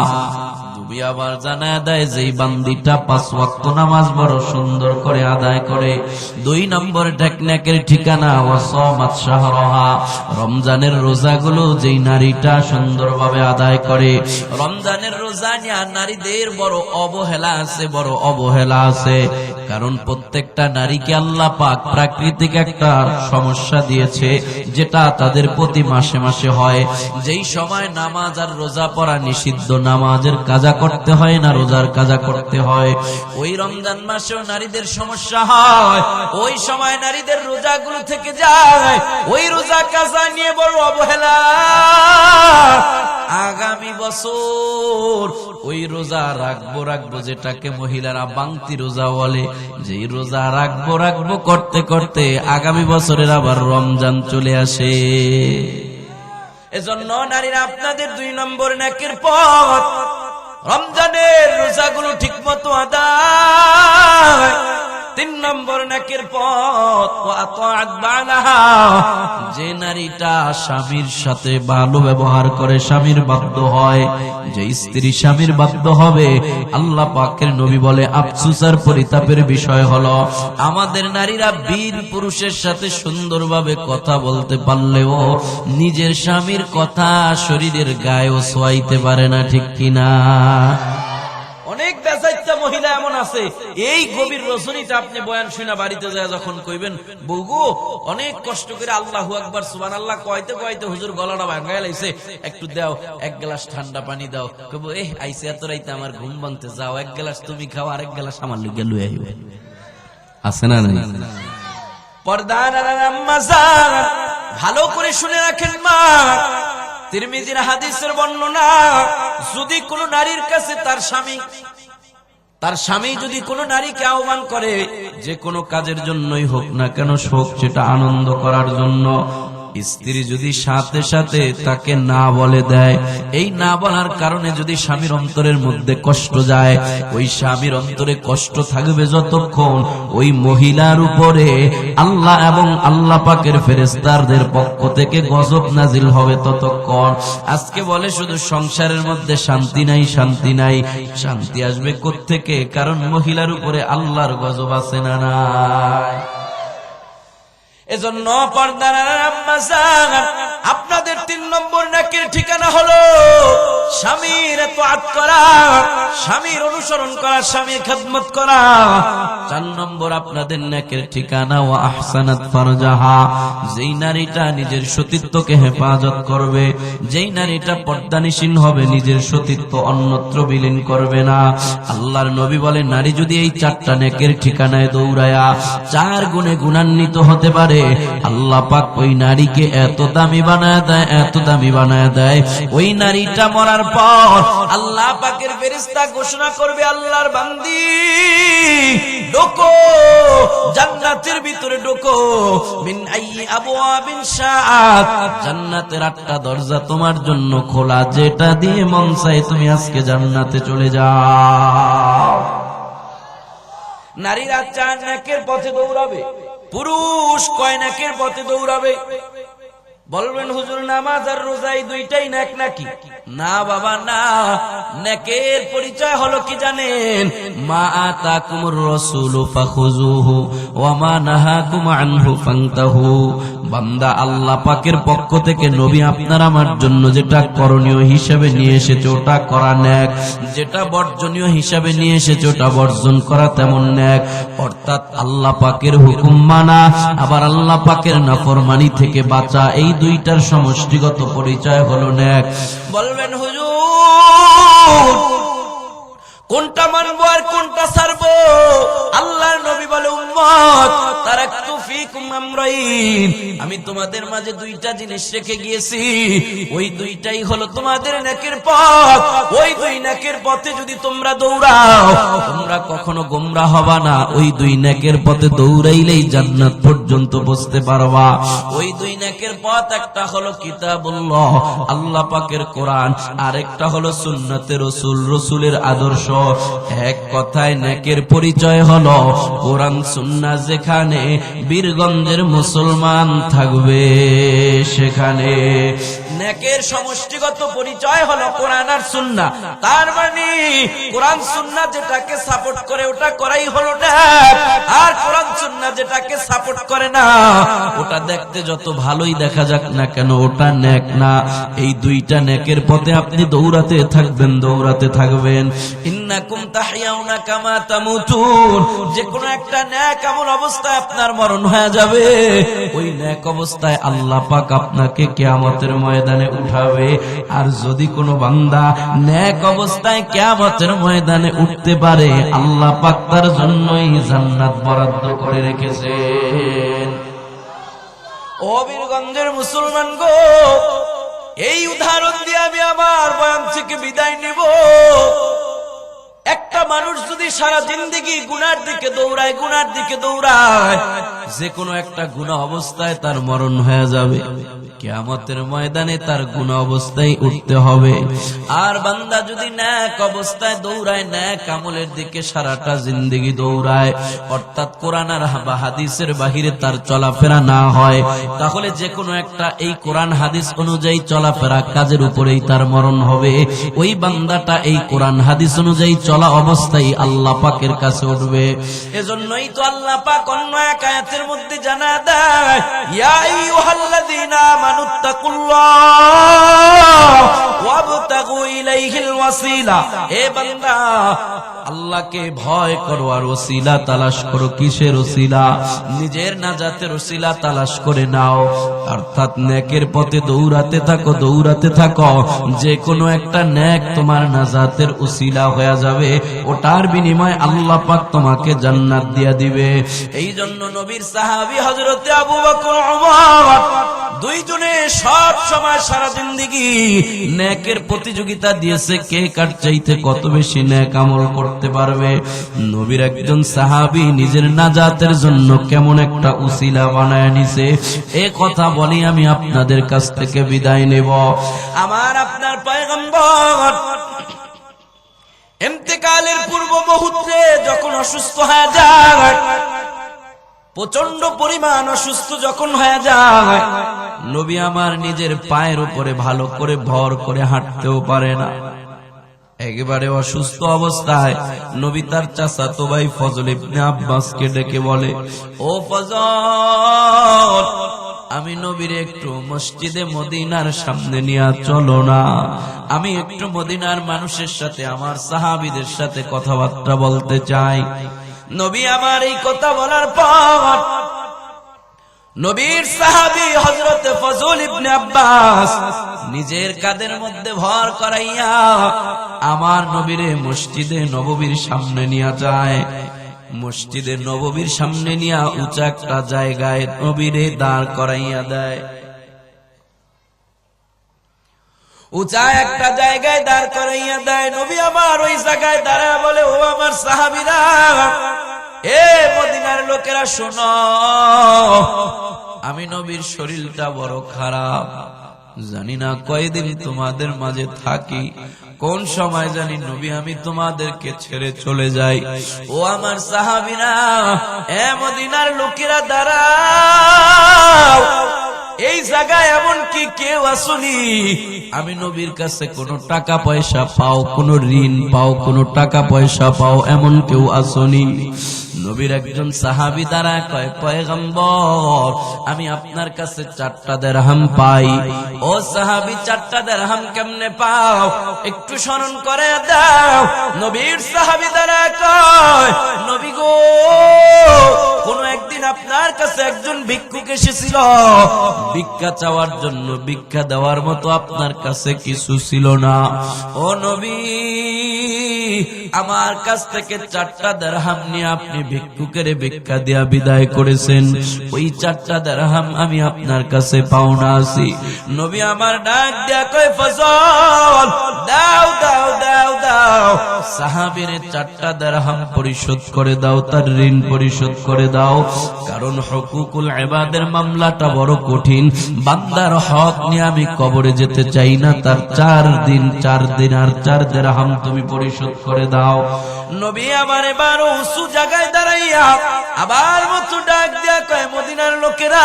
তুমি আবার জানায় দেয় যেই বান্দিটা 5 ওয়াক্ত নামাজ বড় সুন্দর করে আদায় করে। 2 নম্বর নেকের ঠিকানা ওয়াসামাত শাহরাহা, রমজানের রোজাগুলো যেই নারীটা সুন্দরভাবে আদায় করে। রমজানের রোজা নিয়ে নারীদের বড় অবহেলা আছে, বড় অবহেলা আছে। কারণ প্রত্যেকটা নারীকে আল্লাহ পাক প্রাকৃতিক একটা সমস্যা দিয়েছে, যেটা তাদের প্রতি মাসে মাসে হয়। যেই সময় নামাজ আর রোজা পড়া নিষিদ্ধ, নামাজের কাজা করতে হয় না, রোজার কাজা করতে হয়। ওই রমজান মাসেও নারীদের সমস্যা হয়, ওই সময় নারীদের রোজাগুলো থেকে যায়, ওই রোজা কাজা নিয়ে বড় অবহেলা। আগামী বছর ওই রোজা রাখবো যেটাকে মহিলারা বাংতি রোজা বলে, যেই রোজা রাখবো করতে করতে আগামী বছরের আবার রমজান চলে আসে। এজন্য নারীরা আপনাদের 2 নম্বর নেকের পথ, রমজানের রোজাগুলো ঠিক মতো আদায়। 3 নম্বর নেকের পথ, যে নারীটা স্বামীর সাথে ভালো ব্যবহার করে, স্বামীর বাধ্য হয়, যে স্ত্রী স্বামীর বাধ্য হবে, আল্লাহ পাকের নবী বলে আফসোস আর পরিতাপের বিষয় হলো আমাদের নারীরা বীর পুরুষের সাথে সুন্দরভাবে কথা বলতে পারলেও নিজের স্বামীর কথা শরীরের গায়েও ছোঁয়াইতে পারে না, ঠিক কিনা? অনেক বেজাইতা মহিলা এমন আছে, এই গভীর রজনীতে আপনি বয়ান শুনা বাড়িতে যায় যখন কইবেন, বউগো অনেক কষ্ট করে আল্লাহু আকবার সুবহানাল্লাহ কইতে কইতে হুজুর গলাটা ভাঙায় লাইছে, একটু দাও, 1 গ্লাস ঠান্ডা পানি দাও। কইব আইছে এত রাইতে আমার ঘুম ভাঙতে, যাও 1 গ্লাস তুমি খাও, আর 1 গ্লাস আমার লইয়া লই আইবে। আছে না নাই? পর্দার আম্মা জান, ভালো করে শুনে রাখেন মা, তিরমিজির হাদিসের বর্ণনা, যদি কোন নারীর কাছে তার স্বামী যদি কোন নারীকে আহ্বান করে, যে কোনো কাজের জন্যই হোক না কেন, শোক সেটা আনন্দ করার জন্য, স্ত্রী যদি সাথে সাথে তাকে না বলে দেয়, এই না বলার কারণে যদি স্বামীর অন্তরের মধ্যে কষ্ট যায়, ওই স্বামীর অন্তরে কষ্ট থাকবে যতক্ষণ, ওই মহিলার উপরে আল্লাহ এবং আল্লাহ পাকের ফেরেশতাদের পক্ষ থেকে গজব নাজিল হবে ততক্ষণ। আজকে বলে শুধু সংসারের মধ্যে শান্তি নাই, শান্তি নাই, শান্তি আসবে কোত্থেকে? কারণ মহিলার উপরে আল্লাহর গজব আছে না নাই? এজন্য পর্দার আম্মা জান, আপনাদের 3 নম্বর নেকের ঠিকানা হলো স্বামীর তাআত করা, স্বামীর অনুসরণ করা, স্বামীর খেদমত করা। 4 নম্বর আপনাদের নেকের ঠিকানা ওয়া আহসানাত ফারজাহা, যেই নারীটা নিজের সতীত্বকে হেফাজত করবে, যেই নারীটা পর্দানিশীন হবে, নিজের সতীত্ব অন্যত্র বিলীন করবে না। আল্লাহর নবী বলে, নারী যদি এই 4টা নেকের ঠিকানায় দৌড়ায়া 4 গুণে গুণান্বিত হতে পারে, আল্লাহ পাক ওই নারীকে এত দামি বানায় দেয়, এত দামি বানায় দেয়, ওই নারীটা মরার পর আল্লাহ পাকের ফেরেশতা ঘোষণা করবে, আল্লাহর বান্দি ঢোকো জান্নাতের ভিতরে, ঢোকো। মিন আইয়ি আবওয়াবিন শাআত, জান্নাতের 8টা দরজা তোমার জন্য খোলা, যেটা দিয়ে মন চায় তুমি আজকে জান্নাতে চলে যাও। নারীরা 4 নেকের পথে দৌড়াবে, পুরুষ কয় নেকের পথে দৌড়াবে? বলবেন হুজুর, নামাজ আর রোজাই 2টাই নেক নাকি? না বাবা না, নেকের পরিচয় হলো কি জানেন? মা আতাকুমুর রাসূলু ফাখুযুহু ওয়া মা নাহাকুম আনহু ফান্তাহু। বান্দা, আল্লাহ পাকের পক্ষ থেকে নবী আপনার আমার জন্য যেটা করণীয় হিসেবে নিয়ে এসেছে ওটা করা নেক, যেটা বর্জনীয় হিসেবে নিয়ে এসেছে ওটা বর্জন করা তেমন নেক। অর্থাৎ আল্লাহ পাকের হুকুম মানা, আবার আল্লাহ পাকের নাফরমানি থেকে বাঁচা, এই 2টার সমষ্টিগত পরিচয় হলো নেক। বলবেন হুজুর, কোনটা মানবো আর কোনটা ছাড়বো? আল্লাহর নবী বলে, উম্মত তারাকতু ফীকুম আমরাইন, আমি তোমাদের মাঝে 2টা জিনিস রেখে গিয়েছি, ওই 2টাই হলো তোমাদের নেকের পথ। ওই 2 নেকের পথে যদি তোমরা দৌড়াও, তোমরা কখনো গোমরাহ হবা না। ওই 2 নেকের পথে দৌড়াইলেই জান্নাত পর্যন্ত পৌঁছতে পারবা। ওই 2 নেকের পথ, একটা হলো কিতাবুল্লাহ, আল্লাহ পাকের কোরআন, আরেকটা হলো সুন্নতে রাসূল, রাসূলের আদর্শ। এক কথায় নেকের পরিচয় হলো কোরআন সুন্নাহ, যেখানে বীরগঞ্জের মুসলমান থাকবে সেখানে। নেকের সমষ্টিগত পরিচয় হলো কোরআন আর সুন্নাহ। তার মানে কোরআন সুন্নাহ যেটাকে সাপোর্ট করে ওটা করাই হলো নেক, আর কোরআন সুন্নাহ যেটাকে সাপোর্ট করে না ওটা দেখতে যত ভালোই দেখা যাক না কেন ওটা নেক না। এই 2টা নেকের পথে আপনি দৌড়াতে থাকবেন, দৌড়াতে থাকবেন। ইন্নাকুম তাহইয়াউনা কামা তামুতুন, যে কোনো একটা নেক আমল অবস্থায় আপনার মরণ হয়ে যাবে। ওই নেক অবস্থায় আল্লাহ পাক আপনাকে কিয়ামতের ময়দানে উঠাবে। আর যদি কোনো বান্দা নেক অবস্থায় কিয়ামতের ময়দানে উঠতে পারে, আল্লাহ পাক তার জন্যই জান্নাত বরাদ্দ করে রেখেছেন। ও বীরগঞ্জের মুসলমান গো, এই উদাহরণ দিয়ে আমি আমার বয়ান থেকে বিদায় নিব। একটা মানুষ যদি সারা জিন্দেগি গুনার দিকে দৌড়ায়, গুনার দিকে দৌড়ায়, যে কোনো একটা গুনাহ অবস্থায় তার মরণ হয়ে যাবে, কিয়ামতের ময়দানে তার গুনাহ অবস্থায় উঠতে হবে। আর বান্দা যদি নেক অবস্থায় দৌড়ায়, নেক আমলের দিকে সারাটা জিন্দেগি দৌড়ায়, অর্থাৎ কোরআন আর হাদিসের বাহিরে তার চলাফেরা না হয়, তাহলে যে কোনো একটা এই কোরআন হাদিস অনুযায়ী চলাফেরা কাজের উপরেই তার মরণ হবে। ওই বান্দাটা এই কোরআন হাদিস অনুযায়ী চলা অবস্থায় আল্লাহ পাকের কাছে উঠবে। এজন্যই তো আল্লাহ পাক অন্য এক আয়াতের মধ্যে জানা দেয়, ইয়া আইয়ুহাল্লাযীনা আমানুত্তাকুল্লাহ ওয়াবতাগু ইলাইহিল ওয়াসিলা। হে বান্দা, আল্লাহকে ভয় করো আর ওসিলা তালাশ করো। কিসের ওসিলা? নিজের নাজাতের ওসিলা তালাশ করে নাও। অর্থাৎ নেকের পথে দৌড়াতে থাকো, দৌড়াতে থাকো, যে কোনো একটা নেক তোমার নাজাতের ওসিলা হয়ে যাবে। ওটার বিনিময়ে আল্লাহ পাক তোমাকে জান্নাত দিয়া দিবে। এই জন্য নবীর সাহাবী হযরতে আবু বকর ওমর 2 জনে সব সময় সারা জিন্দেগি নেকের প্রতিযোগিতা দিয়েছে, কে কার চাইতে কত বেশি নেক আমল করতে পারবে। নবীর একজন সাহাবী নিজের নাজাতের জন্য কেমন একটা উসিলা বানায় নিছে, এ কথা বলি আমি আপনাদের কাছ থেকে বিদায় নেব। আমার আপনার পয়গম্বর ইন্তেকালের পূর্ব মুহূর্তে যখন অসুস্থ হয়ে যায়, প্রচন্ড পরিমাণ অসুস্থ যখন হয়ে যায়, নবী আমার নিজের পায়ের উপরে ভালো করে ভর করে হাঁটতেও পারে না। একেবারে অসুস্থ অবস্থায় নবী তার চাচাতো ভাই ফজল ইবনে আব্বাসকে ডেকে বলে, ও ফজল, আমি নবীর একটু মসজিদে মদিনার সামনে নিয়ে চলো না, আমি একটু মদিনার মানুষের সাথে, আমার সাহাবীদের সাথে কথাবার্তা বলতে চাই। নবী আমার এই কথা বলার পর নবীর সাহাবী হযরত ফজল ইবনে আব্বাস নিজের কাঁধের মধ্যে ভর করাইয়া আমার নবীরে মসজিদে নববীর সামনে নিয়ে যায়। মসজিদে নববীর সামনে নিয়ে উঁচা একটা জায়গায় নবীরে দাঁড় করাইয়া দেয়। উঁচা একটা জায়গায় দাঁড় করাইয়া দেয়। নবী আমার ওই জায়গায় দাঁড়ায় বলে, ও আমার সাহাবীরা, এ মদিনার লোকেরা শোনো, আমি নবীর শরীরটা বড় খারাপ, জানি না কয়দিন তোমাদের মাঝে থাকি, কোন সময় জানি নবী আমি তোমাদেরকে ছেড়ে চলে যাই। ও আমার সাহাবীরা, এ মদিনার লোকেরা দাঁড়াও, এই জায়গায় এমন কি কেউ আসুনি আমি নবীর কাছে কোনো টাকা পয়সা পাও, কোনো ঋণ পাও, কোনো টাকা পয়সা পাও, এমন কেউ আসুনি? নবীর একজন সাহাবী দাঁড়ায় কয়, পয়গম্বর, আমি আপনার কাছে 4টা দিরহাম পাই। ও সাহাবী, 4টা দিরহাম কেমনে পাও একটু স্মরণ করে দাও। নবীর সাহাবী দাঁড়ায় কয়, নবী গো, কোন একদিন আপনার কাছে একজন ভিক্ষুক এসেছিল, ভিক্ষা চাওয়ার জন্য, ভিক্ষা দেওয়ার মতো আপনার কাছে কিছু ছিল না। ও নবী, আমার কাছ থেকে 4টা দিরহাম নিয়ে আপনি ভিক্ষুকের ভিক্ষা দিয়া বিদায় করেছেন, ওই 4টা দিরহাম আমি আপনার কাছে পাওনা আছি। নবী আমার ডাক দিয়া কয়, ফজল, দাও দাও দাও দাও, সাহাবীর 4টা দিরহাম পরিশোধ করে দাও, তার ঋণ পরিশোধ করে দাও। কারণ হুকুকুল ইবাদের মামলাটা বড় কঠিন, বান্দার হক নিয়ে আমি কবরে যেতে চাই না, তার 4 দিন আর 4 দিরহাম তুমি পরিশোধ করে দাও। নবী আমার এবার উঁচু জায়গায় দাঁড়াইয়া আবার মতো ডাক দিয়া কয়, মদিনার লোকেরা,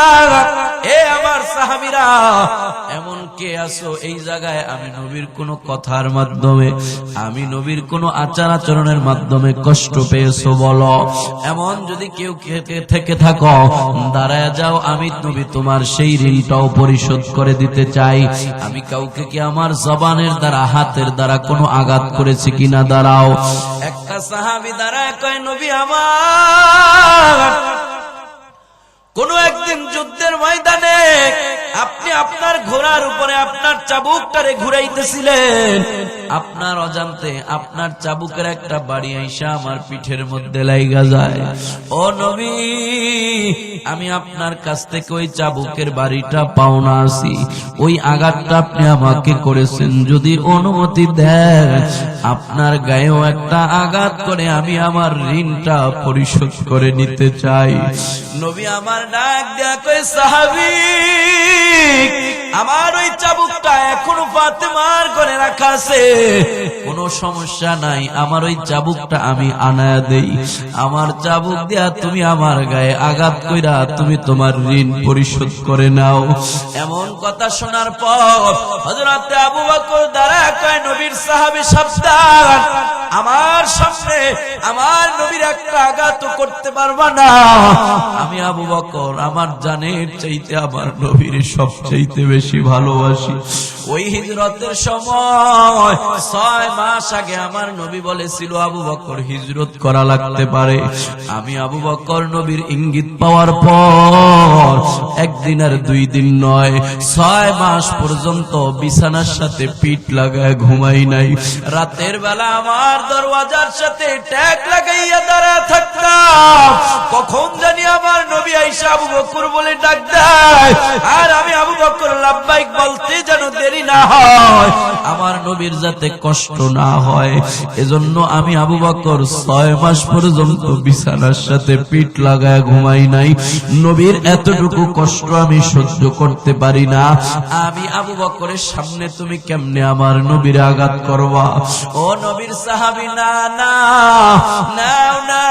এ আমার সাহাবীরা, এমন কে আছো এই জায়গায় আমি নবীর কোনো কথার মাধ্যমে, আমি নবীর কোনো আচার আচরণের মাধ্যমে কষ্ট পেয়েছো বলো? এমন যদি কেউ থেকে থাকো দাঁড়ায় যাও, আমি নবী তোমার সেই ঋণটাও পরিশোধ করে দিতে চাই। আমি কাউকে কি আমার জবানের দ্বারা, হাতের দ্বারা কোনো আঘাত করেছি কিনা? দাঁড়াও। একটা সাহাবী দাঁড়ায় কয়, নবী আমার, কোন একদিন যুদ্ধের ময়দানে আপনি আপনার ঘোড়ার উপরে আপনার চাবুকটারে ঘুরাইতেছিলেন, আপনার অজান্তে আপনার চাবুকের একটা বাড়ি আইসা আমার পিঠের মধ্যে লাইগা যায়। ও নবী, আমি আপনার কাছ থেকে ওই চাবুকের বাড়িটা পাওনা আছি, ওই আঘাতটা আপনি আমাকে করেছেন, যদি অনুমতি দেন আপনার গায়েও একটা আঘাত করে আমি আমার ঋণটা পরিশোধ করে নিতে চাই। নবী আমার ডাক দেয়া কয়, সাহাবী, আমার ওই চাবুকটা এখনো ফাতেমার ঘরে রাখা আছে, কোনো সমস্যা নাই, আমার ওই চাবুকটা আমি আনায়া দেই, আমার চাবুক দিয়া তুমি আমার গায়ে আঘাত কইরা তুমি তোমার ঋণ পরিশোধ করে নাও। এমন কথা শোনার পর হযরত আবু বকর দাঁড়ায় কয়, নবীর সাহাবী সাবধান, আমার সামনে আমার নবীর একটা আঘাত করতে পারবা না। আমি আবু বকর আমার জানের চাইতে আমার নবীর সবচাইতে বেশি ভালোবাসি। ওই হিজরতের সময় 6 মাস আগে আমার নবী বলেছিল আবু বকর হিজরত করা লাগতে পারে। আমি আবু বকর নবীর ইঙ্গিত পাওয়ার পর একদিন আর 2 দিন নয়, 6 মাস পর্যন্ত বিছানার সাথে পিঠ লাগায় ঘুমাই নাই। রাতের বেলা আমার দরওয়াজার সাথে ট্যাগ লাগাইয়া দাঁড়ায় থাকতাম, কখন জানি আমার নবী আয়েশা আবু বকর বলে ডাক দেয়, আর আমি আবু বকর লাব্বাইক বলতে যেন দেরি না হয়, আমার নবীর যাতে কষ্ট না হয়। এজন্য আমি আবু বকর 6 মাস পর্যন্ত বিছানার সাথে পিঠ লাগায় ঘুমাই নাই। নবীর এতটুকু কষ্ট আমি সহ্য করতে পারি না। আমি আবু বকরের সামনে তুমি কেমনে আমার নবীর আঘাত করবা? ও নবীর সাহাবী, না না না না,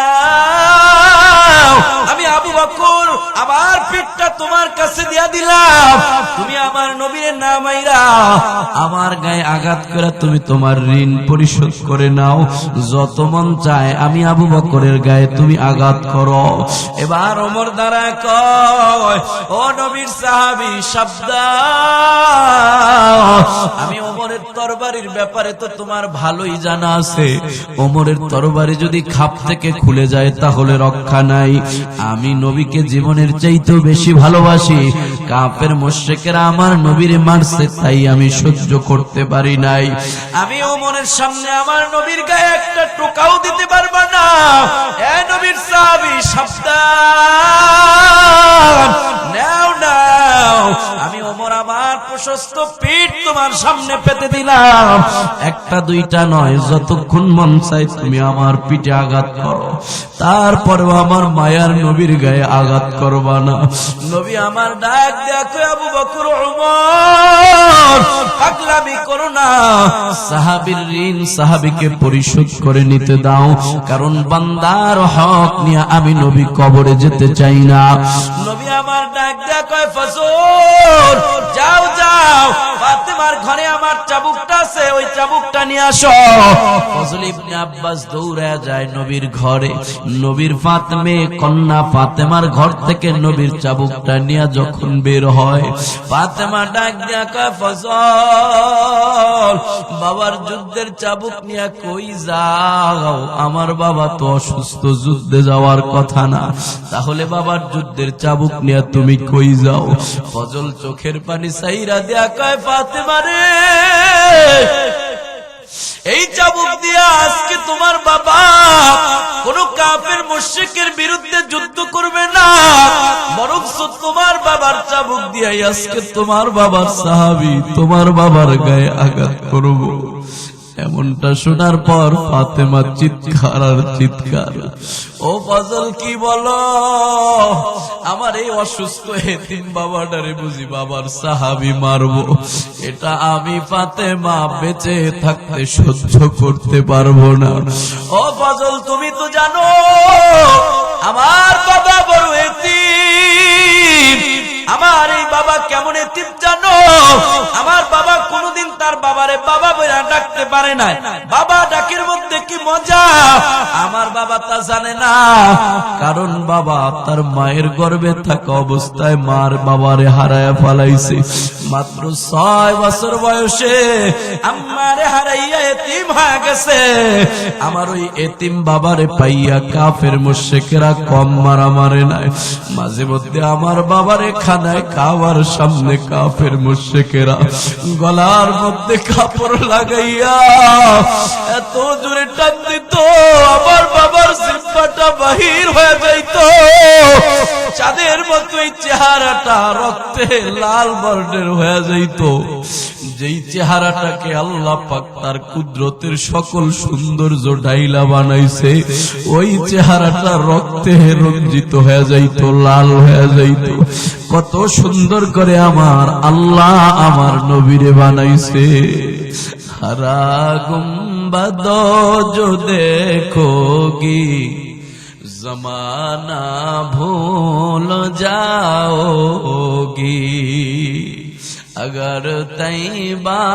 আমি আবু বকর আমার পিঠটা তোমার কাছে দিয়া দিলাম, তুমি আমার নবীর নাম আইরা আমার গায়ে আঘাত করে তুমি তোমার ঋণ পরিশোধ করে নাও। যত মন চায় আমি আবু বকরের গায়ে তুমি আঘাত করো। এবার ওমর দ্বারা কয়, ও নবীর সাহাবী সাবধান, আমি ওমরের তরবারির ব্যাপারে তো তোমার ভালোই জানা আছে। ওমরের তরবারি যদি খাপ থেকে খুলে যায় তাহলে রক্ষা নাই। আমি নবীকে জীবনের চাইতেও বেশি ভালোবাসি। কাফের মুশরিকেরা আমার নবীরে মারছে, তাই আমি সহ্য করতে পারি নাই। আমি ওমরের সামনে আমার নবীর গায়ে একটা টোকাও দিতে পারবা না। এ নবীর সাহাবী সাবধান, নাও নাও, আমি ওমর আমার প্রশস্ত পিঠ তোমার সামনে পেতে দিলাম। একটা দুইটা নয়, যতক্ষণ মন চাই তুমি আমার পিঠে আঘাত করো, তারপরেও আমার মায়ার নবীর গায়ে আঘাত করবা না। নবী আমার ডাক দেখো, আবু বকর ওমর পাগলামি করো না, সাহাবীর ঋণ সাহাবীকে পরিশোধ করে নিতে দাও, কারণ বান্দার হক নিয়ে আমি নবী কবরে যেতে চাই না। নবী আমার ডাক দেখো, ফজল যাও যাও, ফাতেমার ঘরে আমার চাবুকটা আছে, ওই চাবুকটা নিয়ে আসো। ফজল ইবনে আব্বাস দৌড়ে যায় নবীর ঘরে। নবীর ফাতেমা কন্যা ফাতেমার ঘর থেকে নবীর চাবুকটা নিয়ে যখন বের হয়, ফাতেমা ডাক দিয়া কয়, ফজল বাবার যুদ্ধের চাবুক নিয়ে কই যাও? আমার বাবা তো অসুস্থ, যুদ্ধে যাওয়ার কথা না, তাহলে বাবার যুদ্ধের চাবুক নিয়ে তুমি কই যাও? ফজল চোখের পানি সাইরা দিয়া কয়, ফাতেমা রে, এই চাবুক দিয়া আজকে তোমার বাবা কোন কাফের মুশরিকের বিরুদ্ধে যুদ্ধ করবে না, বরং তোমার বাবার চাবুক দিয়া আজকে তোমার বাবার সাহাবী তোমার বাবার গায়ে আঘাত করব। এমনটা শোনার পর ফাতেমা চিৎকার আর চিৎকার। ও ফজল কি বলো? আমার এই অসুস্থ এতিম বাবাটারে বুঝি বাবার সাহাবী মারবো? এটা আমি ফাতেমা বেঁচে থাকতে সহ্য করতে পারবো না। ও ফজল তুমি তো জানো আমার বাবা বড় এতিম। আমার এই বাবা কেমন এতিম জানো? আমার বাবা কোনদিন তার বাবারে বাবা বলে ডাকতে পারে না। বাবা ডাকের মধ্যে কি মজা আমার বাবা তা জানে না, কারণ বাবা তার মায়ের গর্ভে থাকা অবস্থায় মার বাবারে হারায়া ফেলাইছে। মাত্র 6 বছর বয়সে আমারে হারাইয়া এতিম হয়ে গেছে। আমার ওই এতিম বাবারে পাইয়া কাফের মুশরিকেরা কম মারামারে নাই। মাঝে মধ্যে আমার বাবারে খানায় খাওয়ার সামনে কাফের মুশরিকেরা গলার মধ্যে কাপড় লাগাইয়া এত জোরে টান দিত, আমার বাবার জিহ্বাটা বাহির হয়ে যাইত। চাঁদের মতো এই চেহারাটা রক্তে লাল বর্ণের হয়ে যাইত। যেই চেহারাটাকে আল্লাহ পাক তার কুদরতের সকল সৌন্দর্য ডাইলা বানাইছে, ওই চেহারাটা রক্তে রঞ্জিত হয়ে যাইত, লাল হয়ে যাইত। কত সুন্দর করে আমার আল্লাহ আমার নবীরে বানাইছে। हरा गुम्बदो जो देखोगी जमाना भूल जाओगी, अगर तैबा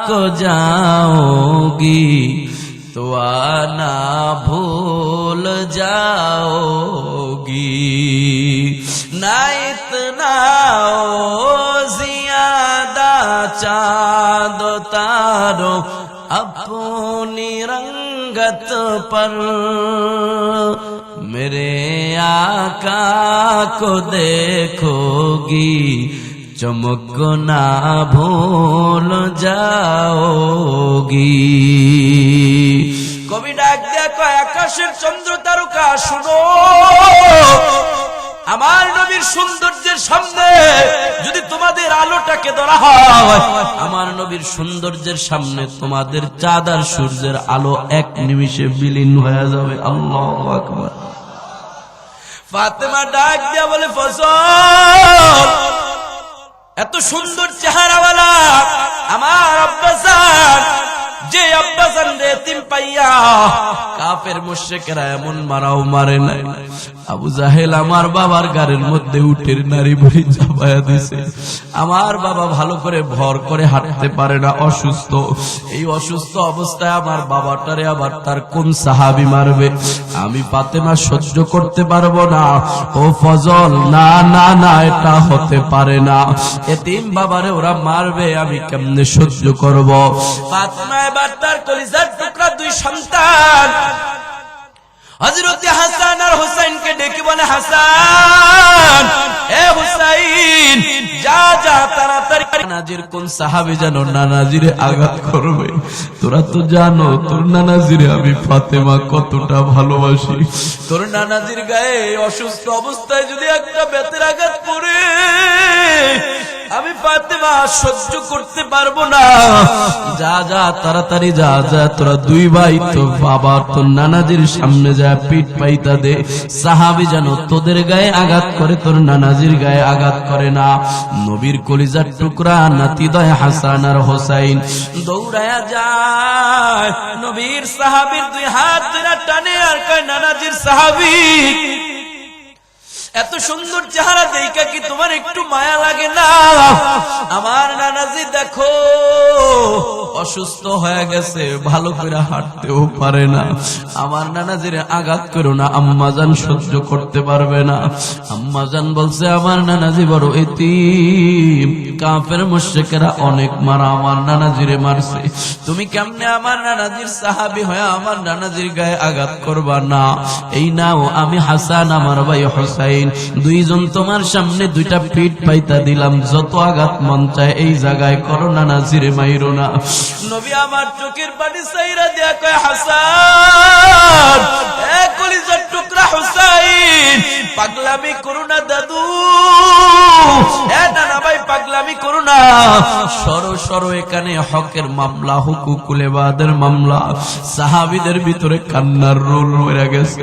को जाओगी तो आना भूल जाओगी। ना इतना ज़ियादा चाँद तारो अपनी रंगत पर, मेरे आका को देखोगी चमकना भूल जाओगी। कवि डाक दिया कय आकाशेर चंद्र तारका शुनो, আমার নবীর সৌন্দর্যের সামনে যদি তোমাদের আলোটাকে ধরা হয়, আমার নবীর সৌন্দর্যের সামনে তোমাদের চাঁদ আর সূর্যের আলো এক নিমিষে বিলীন হয়ে যাবে। আল্লাহু আকবার। ফাতেমা ডাক দিয়া বলে, ফজল এত সুন্দর চেহারাওয়ালা আমার আব্বাজান যে আব্বাজান রে এতিম পাইয়া কাফের মুশরিকরা এমন মারাও মারে নাই। আবু জাহেল আমার বাবার গাড়ির মধ্যে উটের নারী ভরি চাপায়া দিছে। আমার বাবা ভালো করে ভর করে হাঁটতে পারে না, অসুস্থ। এই অসুস্থ অবস্থায় আমার বাবাটারে আবার তার কোন সাহাবী মারবে? আমি ফাতেমা সহ্য করতে পারবো না। ও ফজল, না না না, এটা হতে পারে না। এতিম বাবারে ওরা মারবে, আমি কেমনে সহ্য করব? ফাতেমা এবার তার কলিজার টুকরা দুই সন্তান হযরত হাসান আর হুসাইনকে ডেকে বলে, হাসান, এ হুসাইন, যা যা তাড়াতাড়ি। নানাজির কোন সাহাবী যেন নানাজিরে আঘাত করবে। তোরা তো জানো তোর নানাজিরে আমি ফাতেমা কতটা ভালোবাসি। তোর নানাজির গায়ে অসুস্থ অবস্থায় যদি একটা বেতের আঘাত পড়ে, আমি ফাতেমা সহ্য করতে পারবো না। যা যা তাড়াতাড়ি যা যা, তোরা দুই ভাই তো বাবা তোর নানাজির সামনে যা পিঠ পাইতা দে। সাহাবী যেন তোদের গায়ে আঘাত করে, তোর নানাজির গায়ে আঘাত করে না। নবীর কলিজার টুকরা নাতিদয় হাসান আর হোসাইন দৌড়ায়া যায়, নবীর সাহাবীর দুই হাত ধরে টানে আর কয়, নানাজির সাহাবী, এত সুন্দর চেহারা দেখা কি তোমার একটু মায়া লাগে না? আমার নানাজি দেখো অসুস্থ হয়ে গেছে, ভালো করে হাঁটতেও পারে না। আমার নানাজির আঘাত করো না, আম্মাজান সহ্য করতে পারবে না। আম্মাজান বলছে, আমার নানাজি বড় এতিম, কাফের মুশরিকরা অনেক মারা আমার নানাজিরে মারছে। তুমি কেমনে আমার নানাজির সাহাবী হয়ে আমার নানাজির গায়ে আঘাত করবা না? এই নাও, আমি হাসান আমার ভাই হোসাইন দুইজন তোমার সামনে দুইটা পিঠ পাইতা দিলাম, যত আঘাত মন চায় এই জায়গায় করো, নানাজিরে মাইরো না। নবী আমার চোখের পানি চাইরা দেয়া কয়, হাসান, এ কলিজার টুকরা হুসাইন, পাগলামি করো না দাদু, এ নানা ভাই পাগলামি করো না। সরো সরো, এখানে হকের মামলা, হুকুকুল ইবাদের মামলা। সাহাবীদের ভিতরে কান্নার রোল হয়ে গেছে।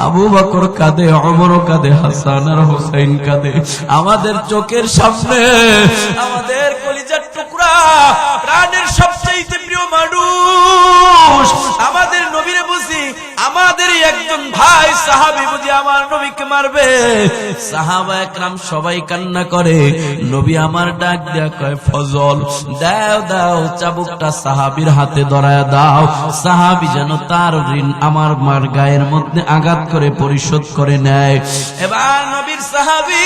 আবু বকর কাঁদে, ওমর কাঁদে, হাসান আর হোসেন কাঁদে। আমাদের চোখের সামনে আমাদের কলিজার টুকরা, প্রাণের সবচেয়ে প্রিয় মানুষ, আমাদের নবীরে বুঝি আমাদেরই একজন ভাই সাহাবী বুঝি আমার নবীকে মারবে। সাহাবা একরাম সবাই কান্না করে। নবী আমার ডাক দেয়া কয়, ফজল, দাও দাও চাবুকটা সাহাবীর হাতে ধরায়া দাও, সাহাবী যেন তার ঋণ আমার মার গায়ের মধ্যে আঘাত করে পরিশোধ করে নেয়। এবার নবীর সাহাবী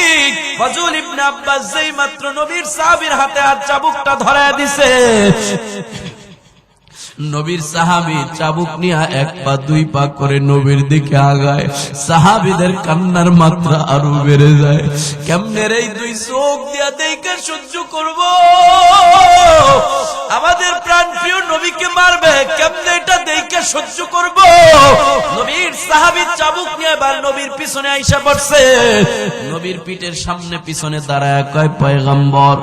ফজল ইবনে আব্বাস যেই মাত্র নবীর সাহাবীর হাতে আর চাবুকটা ধরায়া দিছে, নবীর সাহাবী চাবুক নিয়ে এক পা দুই পা করে নবীর দিকে আগায়। সাহাবীদের কান্নার মাত্রা আরো বেড়ে যায়। কেমনে এই দুই চোখ দিয়া দেখে সহ্য করব? আমাদের প্রাণ প্রিয় নবীকে মারবে, কেমনে এটা দেখে সহ্য করব? নবীর সাহাবী চাবুক নিয়ে এবার নবীর পিছনে আইসা পড়ছে। নবীর পিঠের সামনে পিছনে দাঁড়ায় কয়, পয়গম্বর,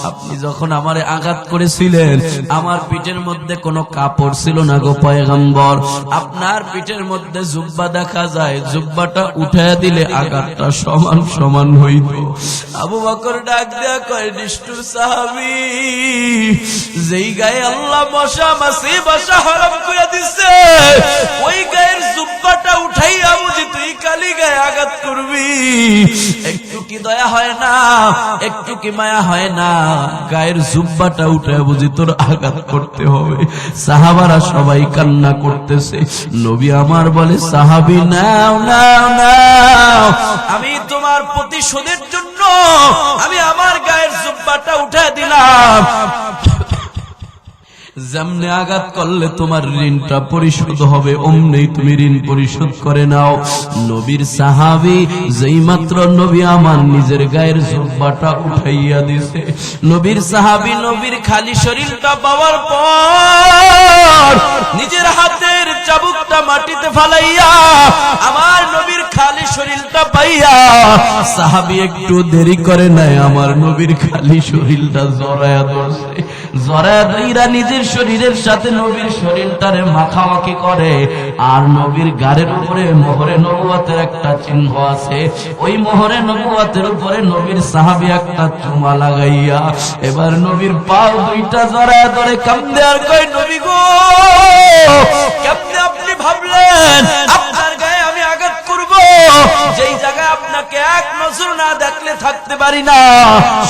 আপনি যখন আমারে আঘাত করেছিলেন আমার পিঠের মধ্যে কোনো কাপড় ছিল না গো পয়গম্বর, আপনার পিঠের মধ্যে জুব্বা দেখা যায়, জুব্বাটা উঠায়া দিলে আঘাতটা সমান সমান হইত। আবু বকর ডাক দেয়া কয়, নিষ্ঠুর সাহাবী, যেই গায়ে আল্লাহ মশা মাছি বাসা হারাম করে দিছে, ওই গায়ের জুব্বাটা উঠাইয়া বুঝি তুই কালি গায়ে আঘাত করবি? একটু কি দয়া হয় না? একটু কি মায়া হয় না? গায়ের জুব্বাটা উঠাইয়া বুঝি তোর আঘাত করতে হবে? সাহাবারা সবাই কান্না করতেছে। নবী আমার বলে, সাহাবী, নাও নাও নাও, আমি তোমার প্রতিশোধের জন্য আমি আমার গায়ের জুব্বাটা উঠায় দিলাম। যেমনে আঘাত করলে তোমার ঋণটা পরিশোধ হবে, অমনি তুমি ঋণ পরিশোধ করে নাও। নবীর সাহাবী যেই মাত্র নবী আমার নিজের গায়ের জুব্বাটা উঠাইয়া দিছে, নবীর সাহাবী নবীর খালি শরীরটা পাওয়ার পর নিজের হাতের চাবুকটা মাটিতে ফালাইয়া আমার নবীর খালি শরীরটা পাইয়া, সাহাবী একটু দেরি করে নাই, আমার নবীর খালি শরীরটা জড়ায়া ধরছে। জড়ায়া ধইরা নিজের শরীরের সাথে নবীর শরীরটারে মাখামাখি করে, আর নবীর গাড়ির উপরে মোহরে নবুয়তের একটা চিহ্ন আছে, ওই মোহরে নবুয়তের উপরে নবীর সাহাবী একটা চুমা লাগাইয়া এবার নবীর পাও দুইটা জড়ায় ধরে কান্দে আর কয়, নবী গো, কেমনে আপনি ভাবলেন আপনার গায়ে আমি আঘাত করব, যেই জায়গায় আপনাকে এক নজর না দেখলে থাকতে পারি না,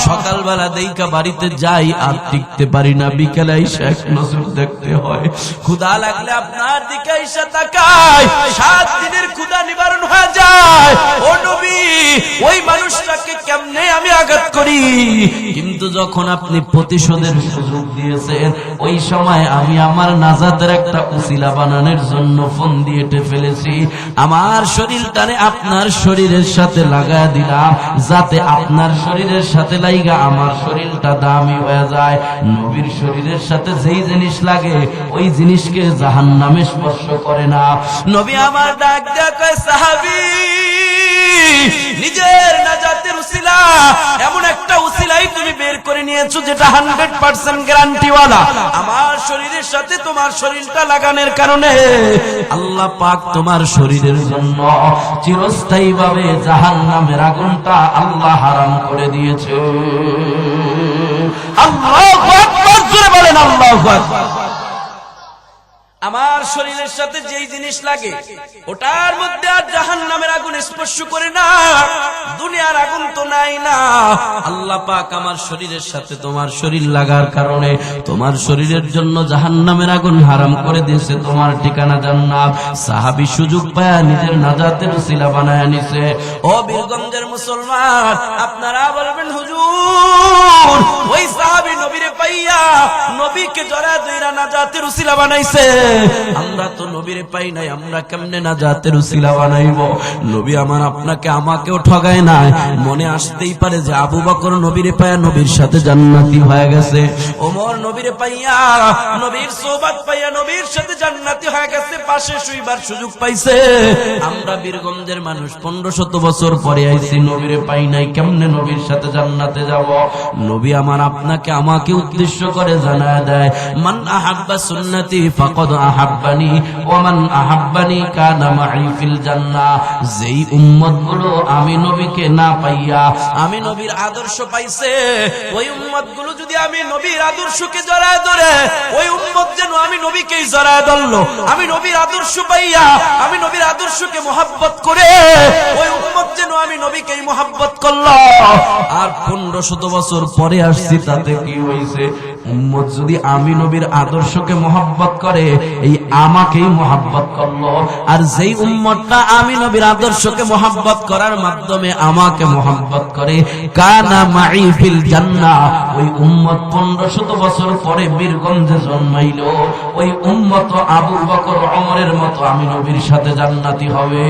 সকালবেলা দেইকা বাড়িতে যাই আর টিকতে পারি না, বিকেলে এসে এক নজর দেখতে হয়, ক্ষুধা লাগলে আপনার দিকে এসে তাকাই, 7 দিনের ক্ষুধা নিবারণ হয়ে যায়। ও নবী, ওই মানুষটাকে কেমনে আমি আঘাত করি, কিন্তু যখন আপনি প্রতিশোধের সুযোগ দিয়েছেন, ওই সময় আমি আমার নাজাতের একটা উসিলা বানানোর জন্য ফোন দিয়ে ফেলেছি, আমার শরীরটারে আপনার শরীরের সাথে লাগায় দিলাম, যাতে আপনার শরীরের সাথে লাইগা আমার শরীরটা দামি হয়ে যায়। নবীর শরীরের সাথে যেই জিনিস লাগে ওই জিনিসকে জাহান্নামে স্পর্শ করে না। নবী আমার ডাক দেয়া কয়, সাহাবী, নিজের নাজাতের উসিলা এমন একটা উসিলাই তুমি বের করে নিয়েছো যেটা 100% গ্যারান্টিওয়ালা, আমার শরীরের সাথে তোমার শরীরটা লাগানোর কারণে আল্লাহ পাক তোমার শরীরের জন্য চিরস্থায়ী ভাবে জাহান্নামের আগুনটা আল্লাহ হারাম করে দিয়েছে। আল্লাহু আকবার, জোরে বলেন আল্লাহু আকবার। আমার শরীরের সাথে যেই জিনিস লাগে ওটার মধ্যে আর জাহান্নামের আগুন স্পর্শ করে না, দুনিয়ার আগুন তো নাই না। আল্লাহ পাক আমার শরীরের সাথে তোমার শরীর লাগার কারণে তোমার শরীরের জন্য জাহান্নামের আগুন হারাম করে দিয়েছে, তোমার ঠিকানা জান্নাত। সাহাবী সুযোগ পায়া নিজের নাজাতের উসিলা বানায় নিছে। ও বীরগঞ্জের মুসলমান, আপনারা বলবেন, হুজুর, ওই সাহাবী নবীরে পাইয়া নবীকে জড়ায় ধইরা নাজাতের উসিলা বানাইছে, আমরা তো নবীরে পাই নাই, আমরা কেমনে নাজাতের উসিলা বানাইব? নবী আমার আপনাকে আমাকেও ঠগায় নাই। মনে আসতেই পারে যে আবু বকর নবীরে পাইয়া নবীর সাথে জান্নাতি হয়ে গেছে, ওমর নবীরে পাইয়া নবীর সোহবত পাইয়া নবীর সাথে জান্নাতি হয়ে গেছে, পাশে শুইবার সুযোগ পাইছে। আমরা বীরগঞ্জের মানুষ 1500 বছর পরে আইছি, নবীরে পাই নাই, কেমনে নবীর সাথে জান্নাতে যাব? নবী আমার আপনাকে আমাকে উদ্দেশ্য করে জানায় দেয়, মান আহাব্বা সুন্নতি ফাকাদ আহাব্বানি ওয়া মান আহাব্বানি কানা মাই ফিল জান্নাহ। যেই উম্মতগুলো আমি নবীকে না পাইয়া আমি নবীর আদর্শ পাইছে, ওই উম্মতগুলো যদি আমি নবীর আদর্শকে জড়ায় ধরে, ওই উম্মত যেন আমি নবীকেই জড়ায় ধরলো। আমি নবীর আদর্শ পাইয়া আমি নবীর আদর্শকে মহব্বত করে, ওই উম্মত যেন আমি নবীকেই মহব্বত করলো। আর 1500 বছর পরে আসছি, তাতে কি হইছে? উম্মত যদি আমি নবীর আদর্শকে মহব্বত করে, এই আমাকেই মহব্বত করলো। আর যেই উম্মতটা আমি নবীর আদর্শকে মহব্বত করার মাধ্যমে আমাকে মহব্বত করে, কানা মাই ফিল জান্নাহ, ওই উম্মত 1500 বছর পরে বীরগঞ্জে জন্মাইলো, ওই উম্মত আবু বকর ওমরের মতো আমি নবীর সাথে জান্নাতি হবে।